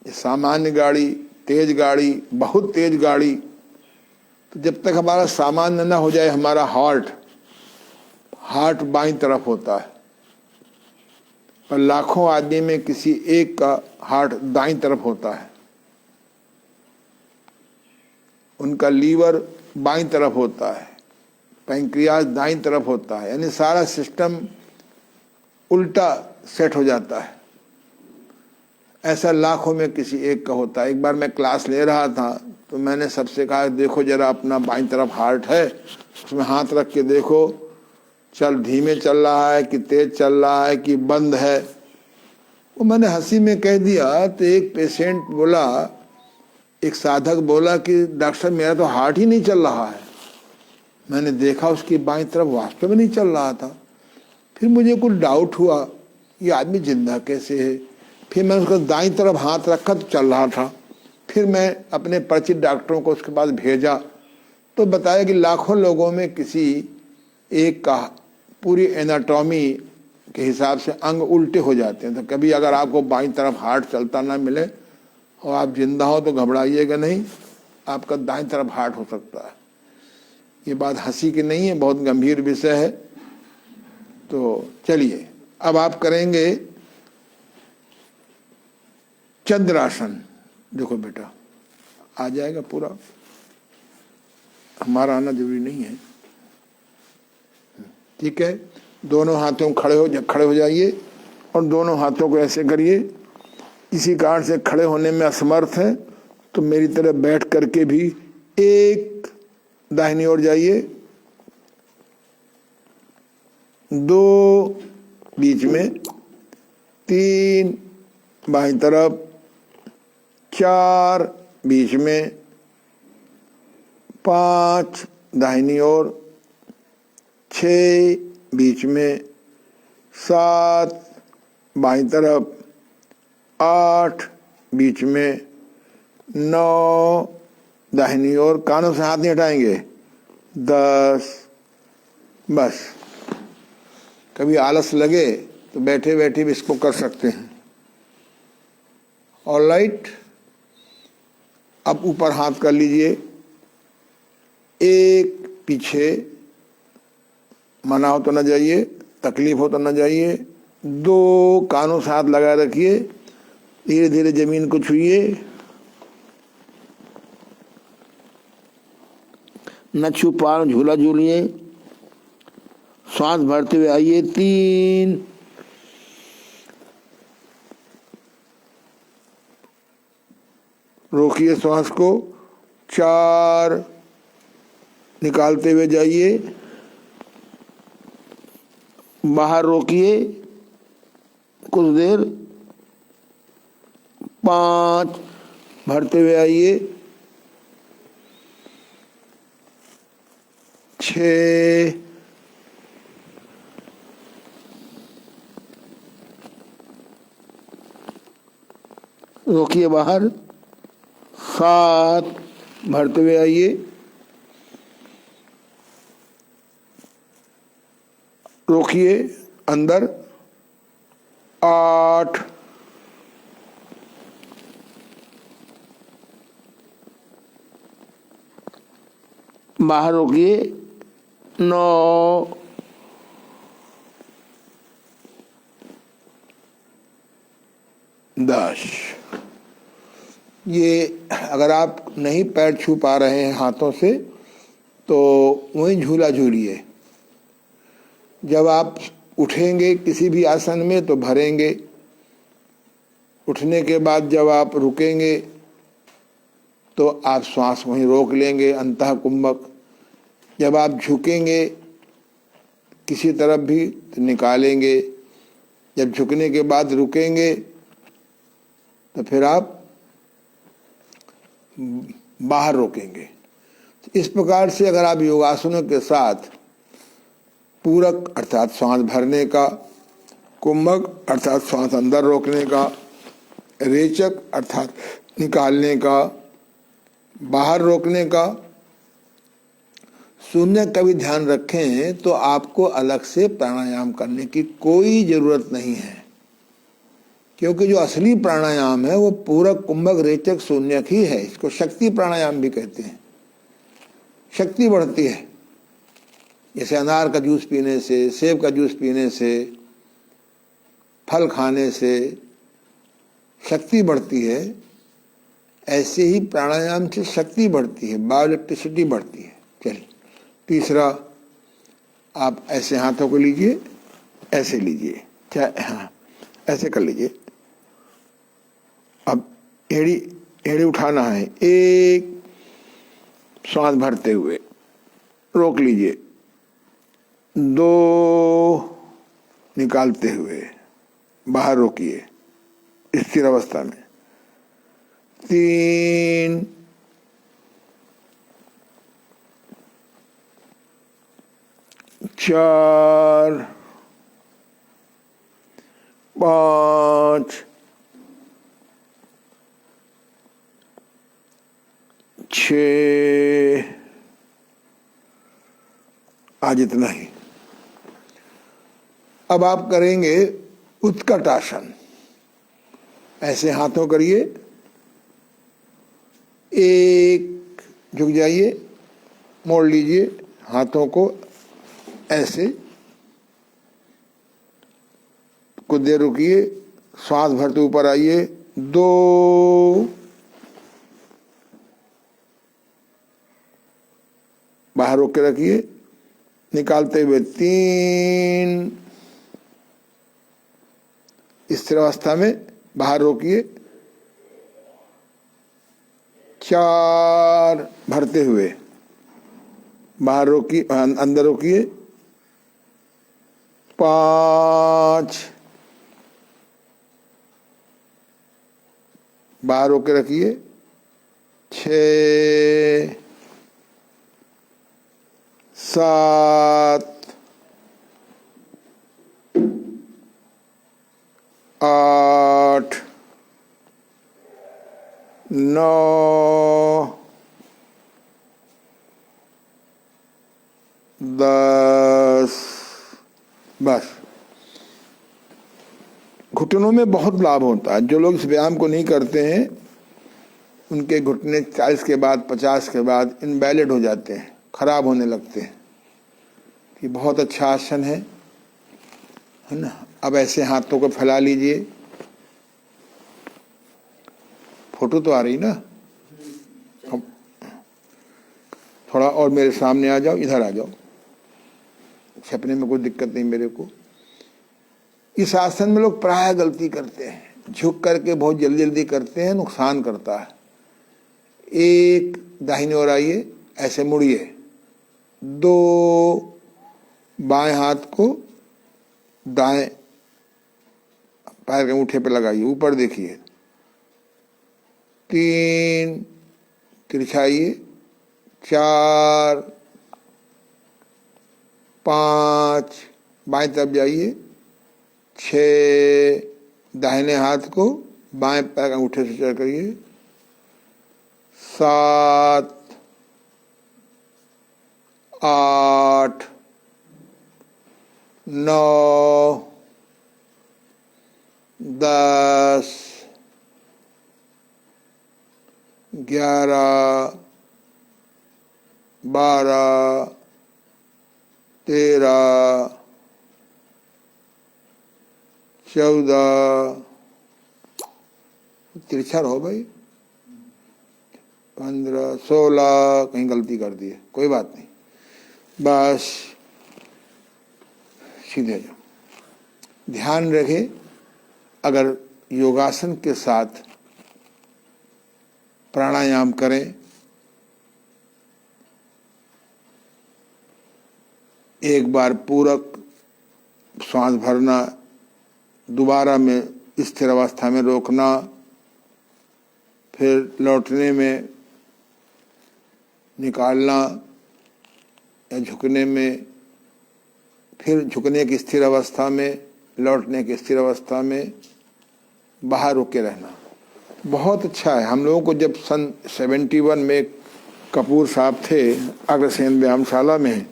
A: ये सामान्य गाड़ी, तेज गाड़ी, बहुत तेज गाड़ी, तो जब तक हमारा सामान्य न हो जाए, हमारा हार्ट बाईं तरफ होता है, पर लाखों आदमी में किसी एक का हार्ट दाईं तरफ होता है। उनका लीवर बाईं तरफ होता है, पैंक्रियाज दाईं तरफ होता है, यानी सारा सिस्टम उल्टा सेट हो जाता है। ऐसा लाखों में किसी एक का होता है। एक बार मैं क्लास ले रहा था तो मैंने सबसे कहा, देखो जरा अपना बाईं तरफ हार्ट है, उसमें हाथ रख के देखो, चल धीमे चल रहा है कि तेज चल रहा है कि बंद है। वो मैंने हंसी में कह दिया तो एक पेशेंट बोला, एक साधक बोला कि डॉक्टर साहब मेरा तो हार्ट ही नहीं चल रहा है। मैंने देखा उसकी बाईं तरफ वास्तव में नहीं चल रहा था। फिर मुझे कुछ डाउट हुआ, ये आदमी जिंदा कैसे है। फिर मैंने उसको दाईं तरफ हाथ रखा तो चल रहा था। फिर मैं अपने परिचित डॉक्टरों को उसके पास भेजा तो बताया कि लाखों लोगों में किसी एक का पूरी एनाटॉमी के हिसाब से अंग उल्टे हो जाते हैं। तो कभी अगर आपको बाईं तरफ हार्ट चलता ना मिले और आप जिंदा हो तो घबराइएगा नहीं, आपका दाईं तरफ हार्ट हो सकता है। ये बात हंसी की नहीं है, बहुत गंभीर विषय है। तो चलिए अब आप करेंगे चंद्रासन। देखो बेटा, आ जाएगा पूरा, हमारा आना जरूरी नहीं है, ठीक है। दोनों हाथों खड़े हो जाइए और दोनों हाथों को ऐसे करिए। किसी कारण से खड़े होने में असमर्थ हैं तो मेरी तरह बैठ करके भी एक दाहिनी ओर जाइए, 2 बीच में, 3 बाईं तरफ, 4 बीच में, 5 दाहिनी ओर, 6 बीच में, 7 बाईं तरफ, 8 बीच में, 9 दाहिनी ओर, कानों से हाथ नहीं हटाएंगे, 10। बस कभी आलस लगे तो बैठे बैठे भी इसको कर सकते हैं। ऑलराइट, अब ऊपर हाथ कर लीजिए, एक पीछे, मना हो तो न जाइए, तकलीफ हो तो न जाइए, 2 कानों से हाथ लगाए रखिए, धीरे धीरे जमीन को छूइए, न छू पा झूला झूलिए, सांस भरते हुए आइए, 3, रोकिए श्वास को, 4 निकालते हुए जाइए, बाहर रोकिए कुछ देर, 5 भरते हुए आइए, 6 रोकिए बाहर, 7 भरते हुए आइए, रोकिए अंदर, 8 बाहर रोकिए, 9 10। ये अगर आप नहीं पैर छू पा रहे हैं हाथों से तो वहीं झूला झूलिए। जब आप उठेंगे किसी भी आसन में तो भरेंगे, उठने के बाद जब आप रुकेंगे तो आप श्वास वहीं रोक लेंगे, अंतः कुंभक। जब आप झुकेंगे किसी तरफ भी तो निकालेंगे, जब झुकने के बाद रुकेंगे तो फिर आप बाहर रोकेंगे। इस प्रकार से अगर आप योगासनों के साथ पूरक अर्थात श्वास भरने का, कुंभक अर्थात श्वास अंदर रोकने का, रेचक अर्थात निकालने का, बाहर रोकने का। शून्य का भी ध्यान रखें तो आपको अलग से प्राणायाम करने की कोई जरूरत नहीं है, क्योंकि जो असली प्राणायाम है वो पूरक, कुंभक, रेचक, शून्यक ही है। इसको शक्ति प्राणायाम भी कहते हैं। शक्ति बढ़ती है, जैसे अनार का जूस पीने से, सेब का जूस पीने से, फल खाने से शक्ति बढ़ती है, ऐसे ही प्राणायाम से शक्ति बढ़ती है, बायो इलेक्ट्रिसिटी बढ़ती है। चलिए तीसरा, आप ऐसे हाथों को लीजिए, ऐसे लीजिए, क्या, हाँ ऐसे कर लीजिए। अब एड़ी उठाना है, एक श्वास भरते हुए रोक लीजिए, दो निकालते हुए बाहर रोकिए स्थिर अवस्था में, तीन, चार, पांच, छः, आज इतना ही। अब आप करेंगे उत्कट आसन। ऐसे हाथों करिए, एक झुक जाइए, मोड़ लीजिए हाथों को, ऐसे कुछ देर रुकिए, श्वास भरते ऊपर आइए, दो, बाहर रोक के रखिए, निकालते हुए तीन, स्थिर अवस्था में बाहर रोकिए, चार, भरते हुए बाहर रोकिए, अंदर रोकिए, पांच, बाहर रोक के रखिए, छः, सात, आठ, नौ, दस। बस। घुटनों में बहुत लाभ होता है। जो लोग इस व्यायाम को नहीं करते हैं उनके घुटने 40 के बाद, 50 के बाद इनवैलिड हो जाते हैं, खराब होने लगते हैं। ये बहुत अच्छा आसन है ना। अब ऐसे हाथों को फैला लीजिए। फोटो तो आ रही ना। अब थोड़ा और मेरे सामने आ जाओ, इधर आ जाओ, छपने में कोई दिक्कत नहीं मेरे को। इस आसन में लोग प्राय गलती करते हैं, झुक करके बहुत जल्दी जल्दी करते हैं, नुकसान करता है। एक, दाहिनी ओर आइए, ऐसे मुड़िए, दो, बाएं हाथ को दाएं पैर के अंगूठे पे लगाइए, ऊपर देखिए, तीन, तिरछाइए, चार, पांच, बाएं तरफ जाइए, छः, दाहिने हाथ को बाएं पैर के अंगूठे से चढ़ करिए, सात, आठ, नौ, 10, 11, 12, 13, 14, तिरछा रहो भाई, 15, 16, कहीं गलती कर दी है, कोई बात नहीं, बस सीधे जाओ। ध्यान रखें, अगर योगासन के साथ प्राणायाम करें, एक बार पूरक श्वास भरना, दोबारा में स्थिर अवस्था में रोकना, फिर लौटने में निकालना या झुकने में फिर झुकने की स्थिर अवस्था में, लौटने की स्थिर अवस्था में, बाहर रुके रहना बहुत अच्छा है। हम लोगों को जब सन 71 में कपूर साहब थे अग्रसेन व्यायामशाला में,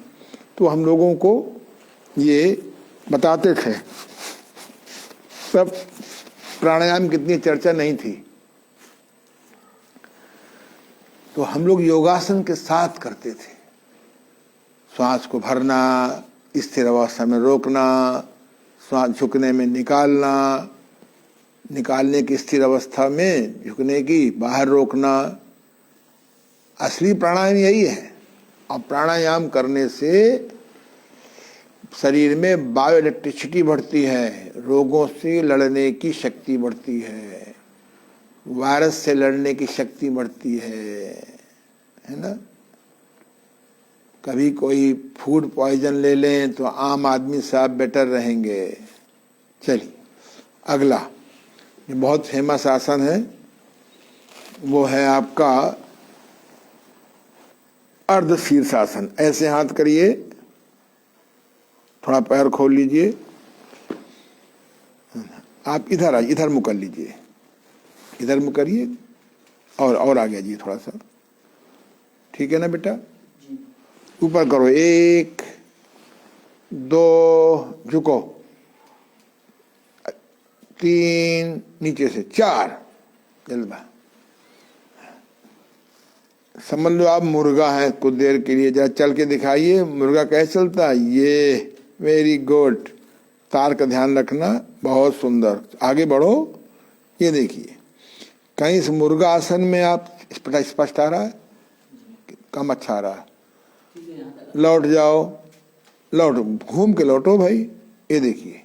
A: तो हम लोगों को ये बताते थे। तब प्राणायाम की इतनी चर्चा नहीं थी, तो हम लोग योगासन के साथ करते थे। श्वास को भरना, स्थिर अवस्था में रोकना, श्वास झुकने में निकालना, निकालने की स्थिर अवस्था में झुकने की, बाहर रोकना। असली प्राणायाम यही है। और प्राणायाम करने से शरीर में बायो इलेक्ट्रिसिटी बढ़ती है, रोगों से लड़ने की शक्ति बढ़ती है, वायरस से लड़ने की शक्ति बढ़ती है ना। कभी कोई फूड पॉइजन ले लें तो आम आदमी से आप बेटर रहेंगे। चलिए अगला, ये बहुत फेमस आसन है, वो है आपका अर्ध शीर्षासन। ऐसे हाथ करिए, थोड़ा पैर खोल लीजिए, आप इधर आइए, इधर मुँह कर लीजिए, इधर मुँह करिए और आगे आइए थोड़ा सा। ठीक है ना बेटा? ऊपर करो, 1 2, झुको, 3, नीचे से 4, जल्दा। समझ लो आप मुर्गा हैं कुछ देर के लिए, जरा चल के दिखाइए मुर्गा कैसे चलता है। ये वेरी गुड, तार का ध्यान रखना, बहुत सुंदर, आगे बढ़ो। ये देखिए कहीं इस मुर्गा आसन में आप स्पष्ट आ रहा है, कम अच्छा आ रहा है। लौट जाओ, लौटो, घूम के लौटो भाई। ये देखिए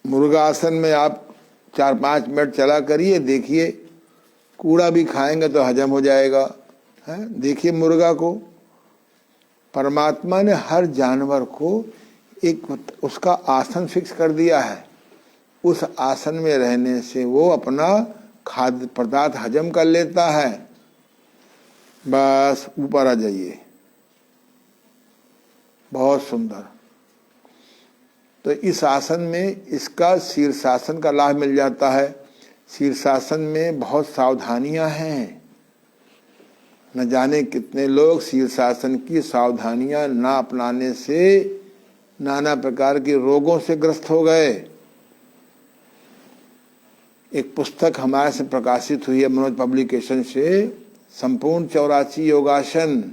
A: मुर्गा आसन में आप 4-5 मिनट चला करिए, देखिए कूड़ा भी खाएंगे तो हजम हो जाएगा है। देखिए मुर्गा को, परमात्मा ने हर जानवर को एक उसका आसन फिक्स कर दिया है। उस आसन में रहने से वो अपना खाद्य पदार्थ हजम कर लेता है। बस ऊपर आ जाइए, बहुत सुंदर। तो इस आसन में इसका शीर्षासन का लाभ मिल जाता है। शीर्षासन में बहुत सावधानियां हैं, न जाने कितने लोग शीर्षासन की सावधानियां ना अपनाने से नाना प्रकार के रोगों से ग्रस्त हो गए। एक पुस्तक हमारे से प्रकाशित हुई है मनोज पब्लिकेशन से, संपूर्ण 84 योगासन,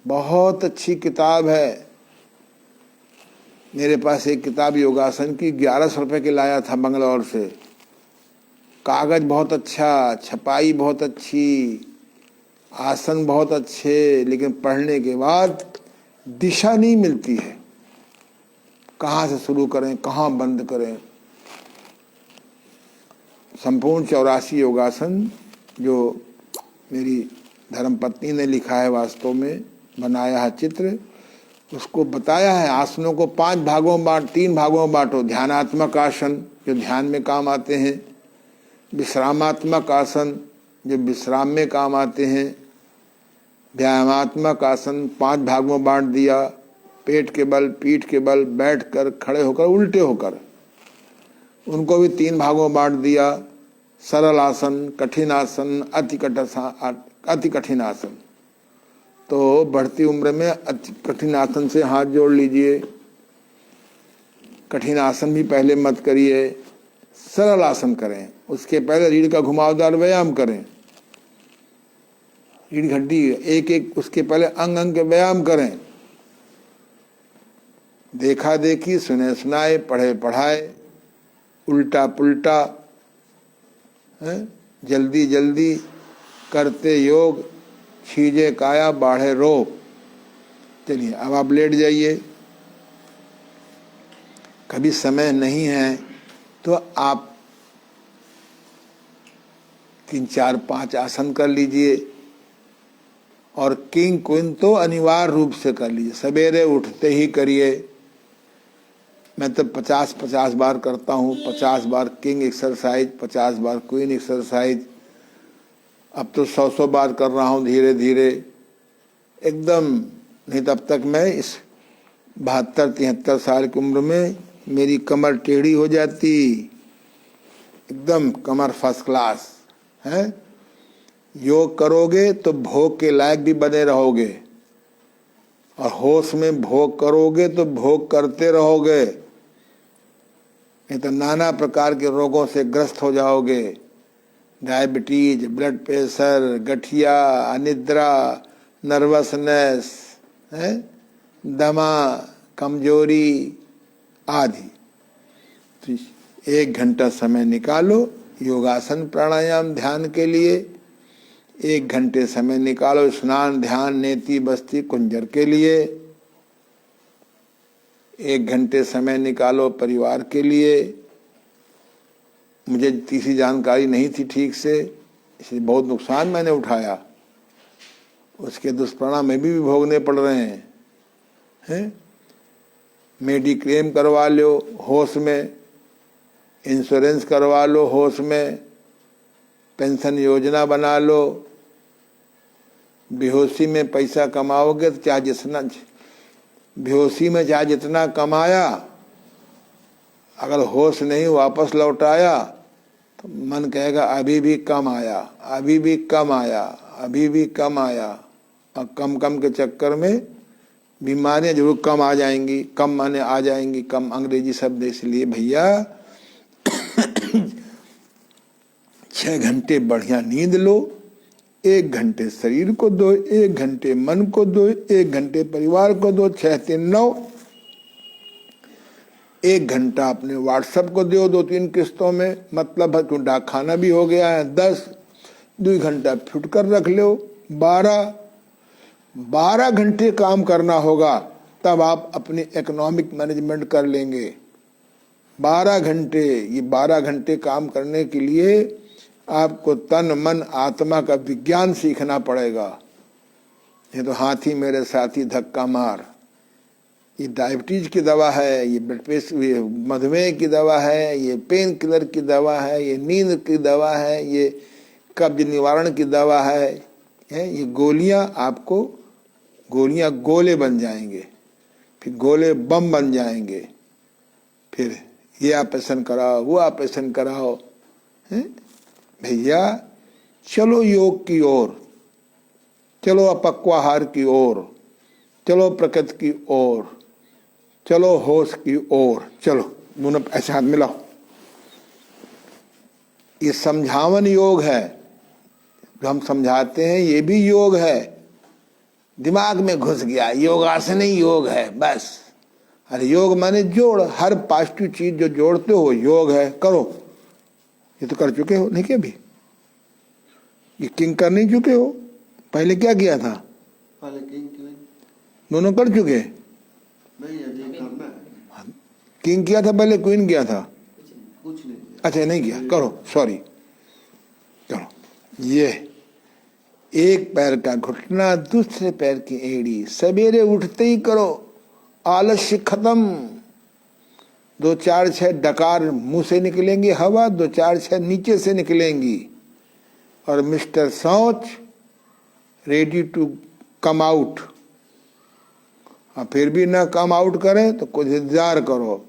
A: बहुत अच्छी किताब है। मेरे पास एक किताब योगासन की 1100 रुपये की लाया था बंगलौर से। कागज बहुत अच्छा, छपाई बहुत अच्छी, आसन बहुत अच्छे, लेकिन पढ़ने के बाद दिशा नहीं मिलती है, कहाँ से शुरू करें, कहाँ बंद करें। संपूर्ण 84 योगासन जो मेरी धर्मपत्नी ने लिखा है, वास्तव में बनाया है चित्र, उसको बताया है आसनों को 5 भागों में 3 भागों में बांटो। ध्यानात्मक आसन जो ध्यान में काम आते हैं, विश्रामात्मक आसन जो विश्राम में काम आते हैं, व्यायामात्मक आसन 5 भागों में बांट दिया। पेट के बल, पीठ के बल, बैठकर, खड़े होकर, उल्टे होकर, उनको भी 3 भागों में बांट दिया। सरल आसन, कठिन आसन, अति कठिन आसन। तो बढ़ती उम्र में अति कठिन आसन से हाथ जोड़ लीजिए। कठिन आसन भी पहले मत करिए, सरल आसन करें। उसके पहले रीढ़ का घुमावदार व्यायाम करें, रीढ़ हड्डी एक एक, उसके पहले अंग अंग के व्यायाम करें। देखा देखी, सुने सुनाए, पढ़े पढ़ाए, उल्टा पुल्टा, जल्दी जल्दी करते योग, छीजे काया बाढ़े रोग। चलिए अब आप लेट जाइए। कभी समय नहीं है तो आप 3 4 5 आसन कर लीजिए, और किंग क्वीन तो अनिवार्य रूप से कर लीजिए। सवेरे उठते ही करिए। मैं तो 50-50 बार करता हूँ। 50 बार किंग एक्सरसाइज, 50 बार क्वीन एक्सरसाइज। अब तो 100-100 बार कर रहा हूँ धीरे धीरे। एकदम नहीं तब तक मैं इस 72-73 साल की उम्र में मेरी कमर टेढ़ी हो जाती, एकदम कमर फर्स्ट क्लास है। योग करोगे तो भोग के लायक भी बने रहोगे, और होश में भोग करोगे तो भोग करते रहोगे, नहीं तो नाना प्रकार के रोगों से ग्रस्त हो जाओगे। डायबिटीज, ब्लड प्रेशर, गठिया, अनिद्रा, नर्वसनेस है, दमा, कमजोरी आदि। तो 1 घंटा समय निकालो योगासन प्राणायाम ध्यान के लिए, 1 घंटे समय निकालो स्नान ध्यान नेति बस्ती कुंजर के लिए, 1 घंटे समय निकालो परिवार के लिए। मुझे तीसरी जानकारी नहीं थी ठीक से, इसलिए बहुत नुकसान मैंने उठाया, उसके दुष्परिणाम में भी भोगने पड़ रहे हैं। मेडिक्लेम करवा लो होश में, इंश्योरेंस करवा लो होश में, पेंशन योजना बना लो। बेहोशी में पैसा कमाओगे तो चाहे जितना, बेहोशी में चाहे जितना कमाया, अगर होश नहीं वापस लौटाया तो मन कहेगा अभी भी कम आया, अभी भी कम आया, अभी भी कम आया, और कम कम के चक्कर में बीमारियां जरूर कम आ जाएंगी। कम माने आ जाएंगी, कम अंग्रेजी शब्द इसलिए भैया 6 घंटे बढ़िया नींद लो, 1 घंटे शरीर को दो, 1 घंटे मन को दो, 1 घंटे परिवार को दो, 6 3 9। 1 घंटा अपने व्हाट्सएप को दो 2-3 किस्तों में, मतलब है तो डाक खाना भी हो गया है 10, 2 घंटा फिट कर रख लो 12 घंटे काम करना होगा, तब आप अपनी इकोनॉमिक मैनेजमेंट कर लेंगे। 12 घंटे, ये 12 घंटे काम करने के लिए आपको तन मन आत्मा का विज्ञान सीखना पड़ेगा। ये तो हाथी मेरे साथी धक्का मार, ये डायबिटीज की दवा है, ये ब्लड प्रेशर, ये मधुमेह की दवा है, ये पेन किलर की दवा है, ये नींद की दवा है, ये कब्ज निवारण की दवा है। ये गोलियां आपको, गोलियां गोले बन जाएंगे, फिर गोले बम बन जाएंगे, फिर ये ऑपरेशन कराओ वो ऑपरेशन कराओ। भैया चलो योग की ओर, चलो अपक्वाहार की ओर, चलो प्रकृति की ओर, चलो होश की ओर, चलो दोनों ऐसे हाथ मिलाओ। ये समझावन योग है, जो हम समझाते हैं ये भी योग है। दिमाग में घुस गया योगासन ही योग है बस। अरे योग माने जोड़, हर पॉजिटिव चीज जो जोड़ते हो योग है, करो। ये तो कर चुके हो नहीं क्या? भी ये किंग कर नहीं चुके हो? पहले क्या किया था?
C: पहले किंग क्वीन
A: दोनों कर चुके?
C: नहीं, अभी करना है।
A: किंग किया था पहले, क्वीन किया था?
C: कुछ नहीं।
A: अच्छा नहीं किया, करो, सॉरी, करो। ये एक पैर का घुटना, दूसरे पैर की एड़ी, सवेरे उठते ही करो, आलस्य खत्म। 2 4 6 डकार मुंह से निकलेंगी हवा, 2 4 6 नीचे से निकलेंगी, और मिस्टर सोच रेडी टू कम आउट। और फिर भी ना कम आउट करें तो कुछ इंतजार करो,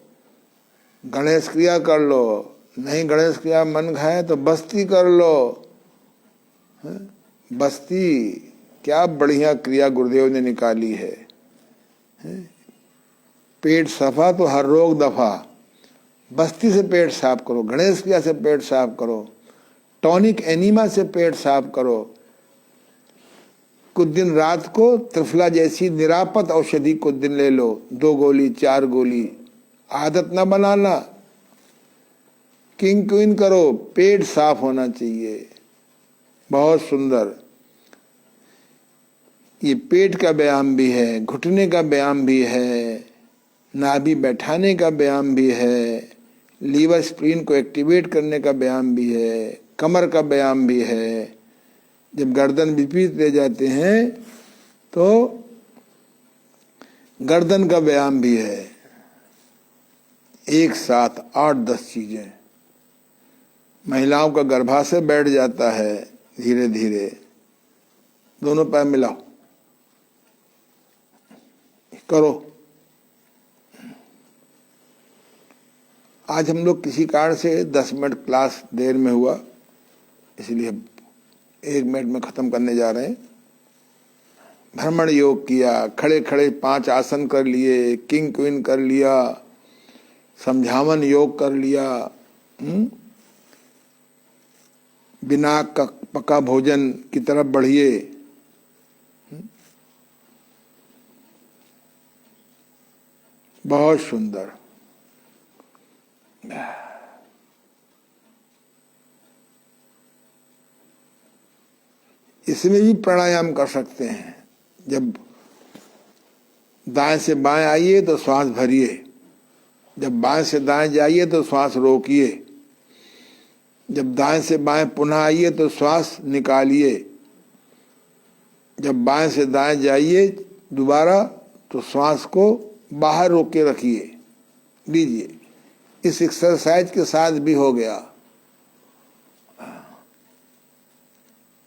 A: गणेश क्रिया कर लो, नहीं गणेश क्रिया मन खाए तो बस्ती कर लो। बस्ती क्या बढ़िया क्रिया गुरुदेव ने निकाली है। पेट सफा तो हर रोग दफा। बस्ती से पेट साफ करो, गणेश क्रिया से पेट साफ करो, टॉनिक एनीमा से पेट साफ करो। कुछ दिन रात को त्रिफला जैसी निरापद औषधि कुछ दिन ले लो, 2 गोली 4 गोली, आदत ना बनाना। किंग क्वीन करो, पेट साफ होना चाहिए। बहुत सुंदर। ये पेट का व्यायाम भी है, घुटने का व्यायाम भी है, नाभि बैठाने का व्यायाम भी है, लीवर स्प्लीन को एक्टिवेट करने का व्यायाम भी है, कमर का व्यायाम भी है। जब गर्दन विपरीत ले जाते हैं तो गर्दन का व्यायाम भी है। एक साथ 8-10 चीजें। महिलाओं का गर्भाशय बैठ जाता है धीरे धीरे। दोनों पैर मिलाओ, करो। आज हम लोग किसी कारण से 10 मिनट क्लास देर में हुआ, इसलिए 1 मिनट में खत्म करने जा रहे हैं। भ्रमण योग किया, खड़े खड़े 5 आसन कर लिए, किंग क्वीन कर लिया, समझावन योग कर लिया, बिना पका भोजन की तरफ बढ़िए। बहुत सुंदर। इसमें भी प्राणायाम कर सकते हैं। जब दाएं से बाएं आइए तो श्वास भरिए, जब बाएं से दाएं जाइए तो श्वास रोकिए, जब दाएं से बाएं पुनः आइए तो श्वास निकालिए, जब बाएं से दाएं जाइए दोबारा तो श्वास को बाहर रोक के रखिए, लीजिए। इस एक्सरसाइज के साथ भी हो गया।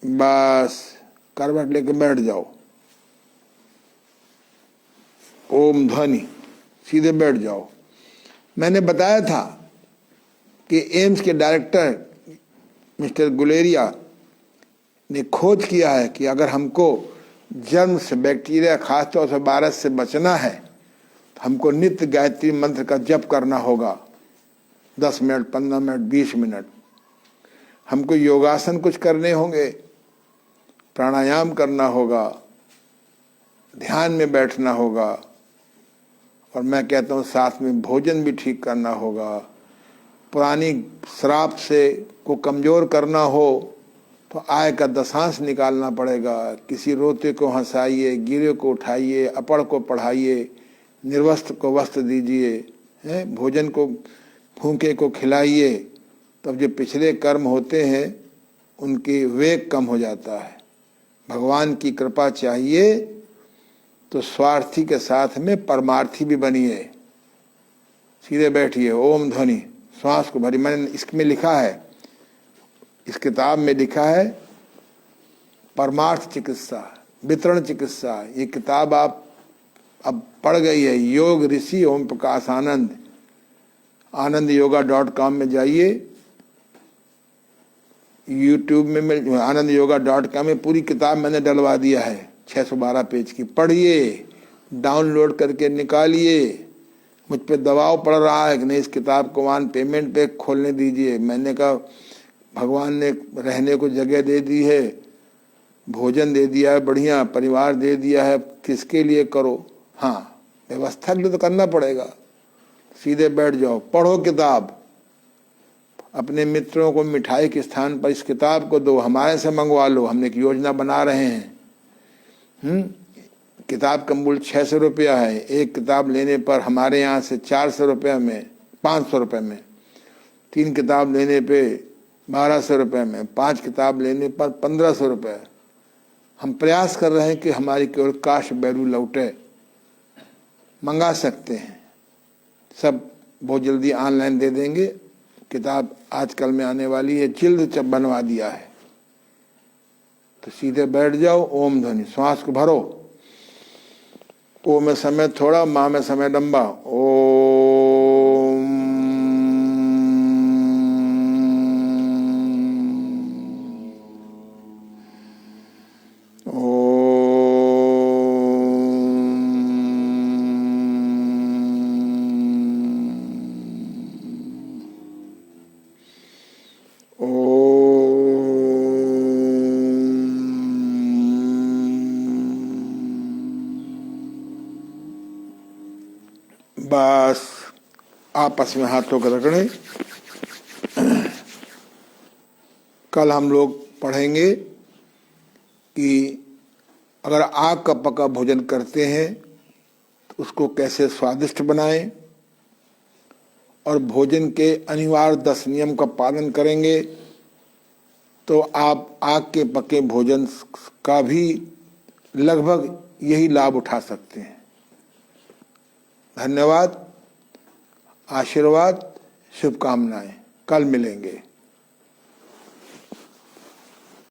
A: बस करवट लेके बैठ जाओ, ओम ध्वनि, सीधे बैठ जाओ। मैंने बताया था कि एम्स के डायरेक्टर मिस्टर गुलेरिया ने खोज किया है कि अगर हमको जन्म से बैक्टीरिया खासतौर से वायरस से बचना है तो हमको नित्य गायत्री मंत्र का जप करना होगा, 10 मिनट, 15 मिनट, 20 मिनट। हमको योगासन कुछ करने होंगे, प्राणायाम करना होगा, ध्यान में बैठना होगा, और मैं कहता हूँ साथ में भोजन भी ठीक करना होगा। पुरानी श्राप से को कमजोर करना हो तो आय का दशांश निकालना पड़ेगा। किसी रोते को हंसाइए, गिरे को उठाइए, अपड़ को पढ़ाइए, निर्वस्त्र को वस्त्र दीजिए, भोजन को भूखे को खिलाइए। तब जो पिछले कर्म होते हैं उनकी वेग कम हो जाता है। भगवान की कृपा चाहिए तो स्वार्थी के साथ में परमार्थी भी बनिए। सीधे बैठिए, ओम ध्वनि, श्वास को भरी। मैंने इसमें लिखा है, इस किताब में लिखा है परमार्थ चिकित्सा, वितरण चिकित्सा। ये किताब आप अब पढ़ गई है। योग ऋषि ओम प्रकाश आनंद, AnandYoga.com में जाइए, YouTube में AnandYoga.com में पूरी किताब मैंने डलवा दिया है, 612 पेज की। पढ़िए, डाउनलोड करके निकालिए। मुझ पे दबाव पड़ रहा है कि नहीं, इस किताब को वन पेमेंट पे खोलने दीजिए। मैंने कहा भगवान ने रहने को जगह दे दी है, भोजन दे दिया है, बढ़िया परिवार दे दिया है, किसके लिए करो? हाँ, व्यवस्था के लिए तो करना पड़ेगा। सीधे बैठ जाओ, पढ़ो किताब। अपने मित्रों को मिठाई के स्थान पर इस किताब को दो, हमारे से मंगवा लो। हमने एक योजना बना रहे हैं। किताब का मूल्य 600 रुपया है। एक किताब लेने पर हमारे यहाँ से 400 रुपये में, 500 रुपये में, 3 किताब लेने पे 1200 रुपये में, 5 किताब लेने पर 1500 रुपये। हम प्रयास कर रहे हैं कि हमारी केवल काश बैरू लौटे। मंगा सकते हैं, सब बहुत जल्दी ऑनलाइन दे देंगे। किताब आजकल में आने वाली है, जिल्द बनवा दिया है। तो सीधे बैठ जाओ, ओम ध्वनि, श्वास को भरो। ओ में समय थोड़ा, माँ में समय लंबा। ओम बस आपस में हाथों को रगड़े। कल हम लोग पढ़ेंगे कि अगर आग का पका भोजन करते हैं तो उसको कैसे स्वादिष्ट बनाएं, और भोजन के अनिवार्य 10 नियम का पालन करेंगे तो आप आग के पके भोजन का भी लगभग यही लाभ उठा सकते हैं। धन्यवाद, आशीर्वाद, शुभकामनाएं। कल मिलेंगे।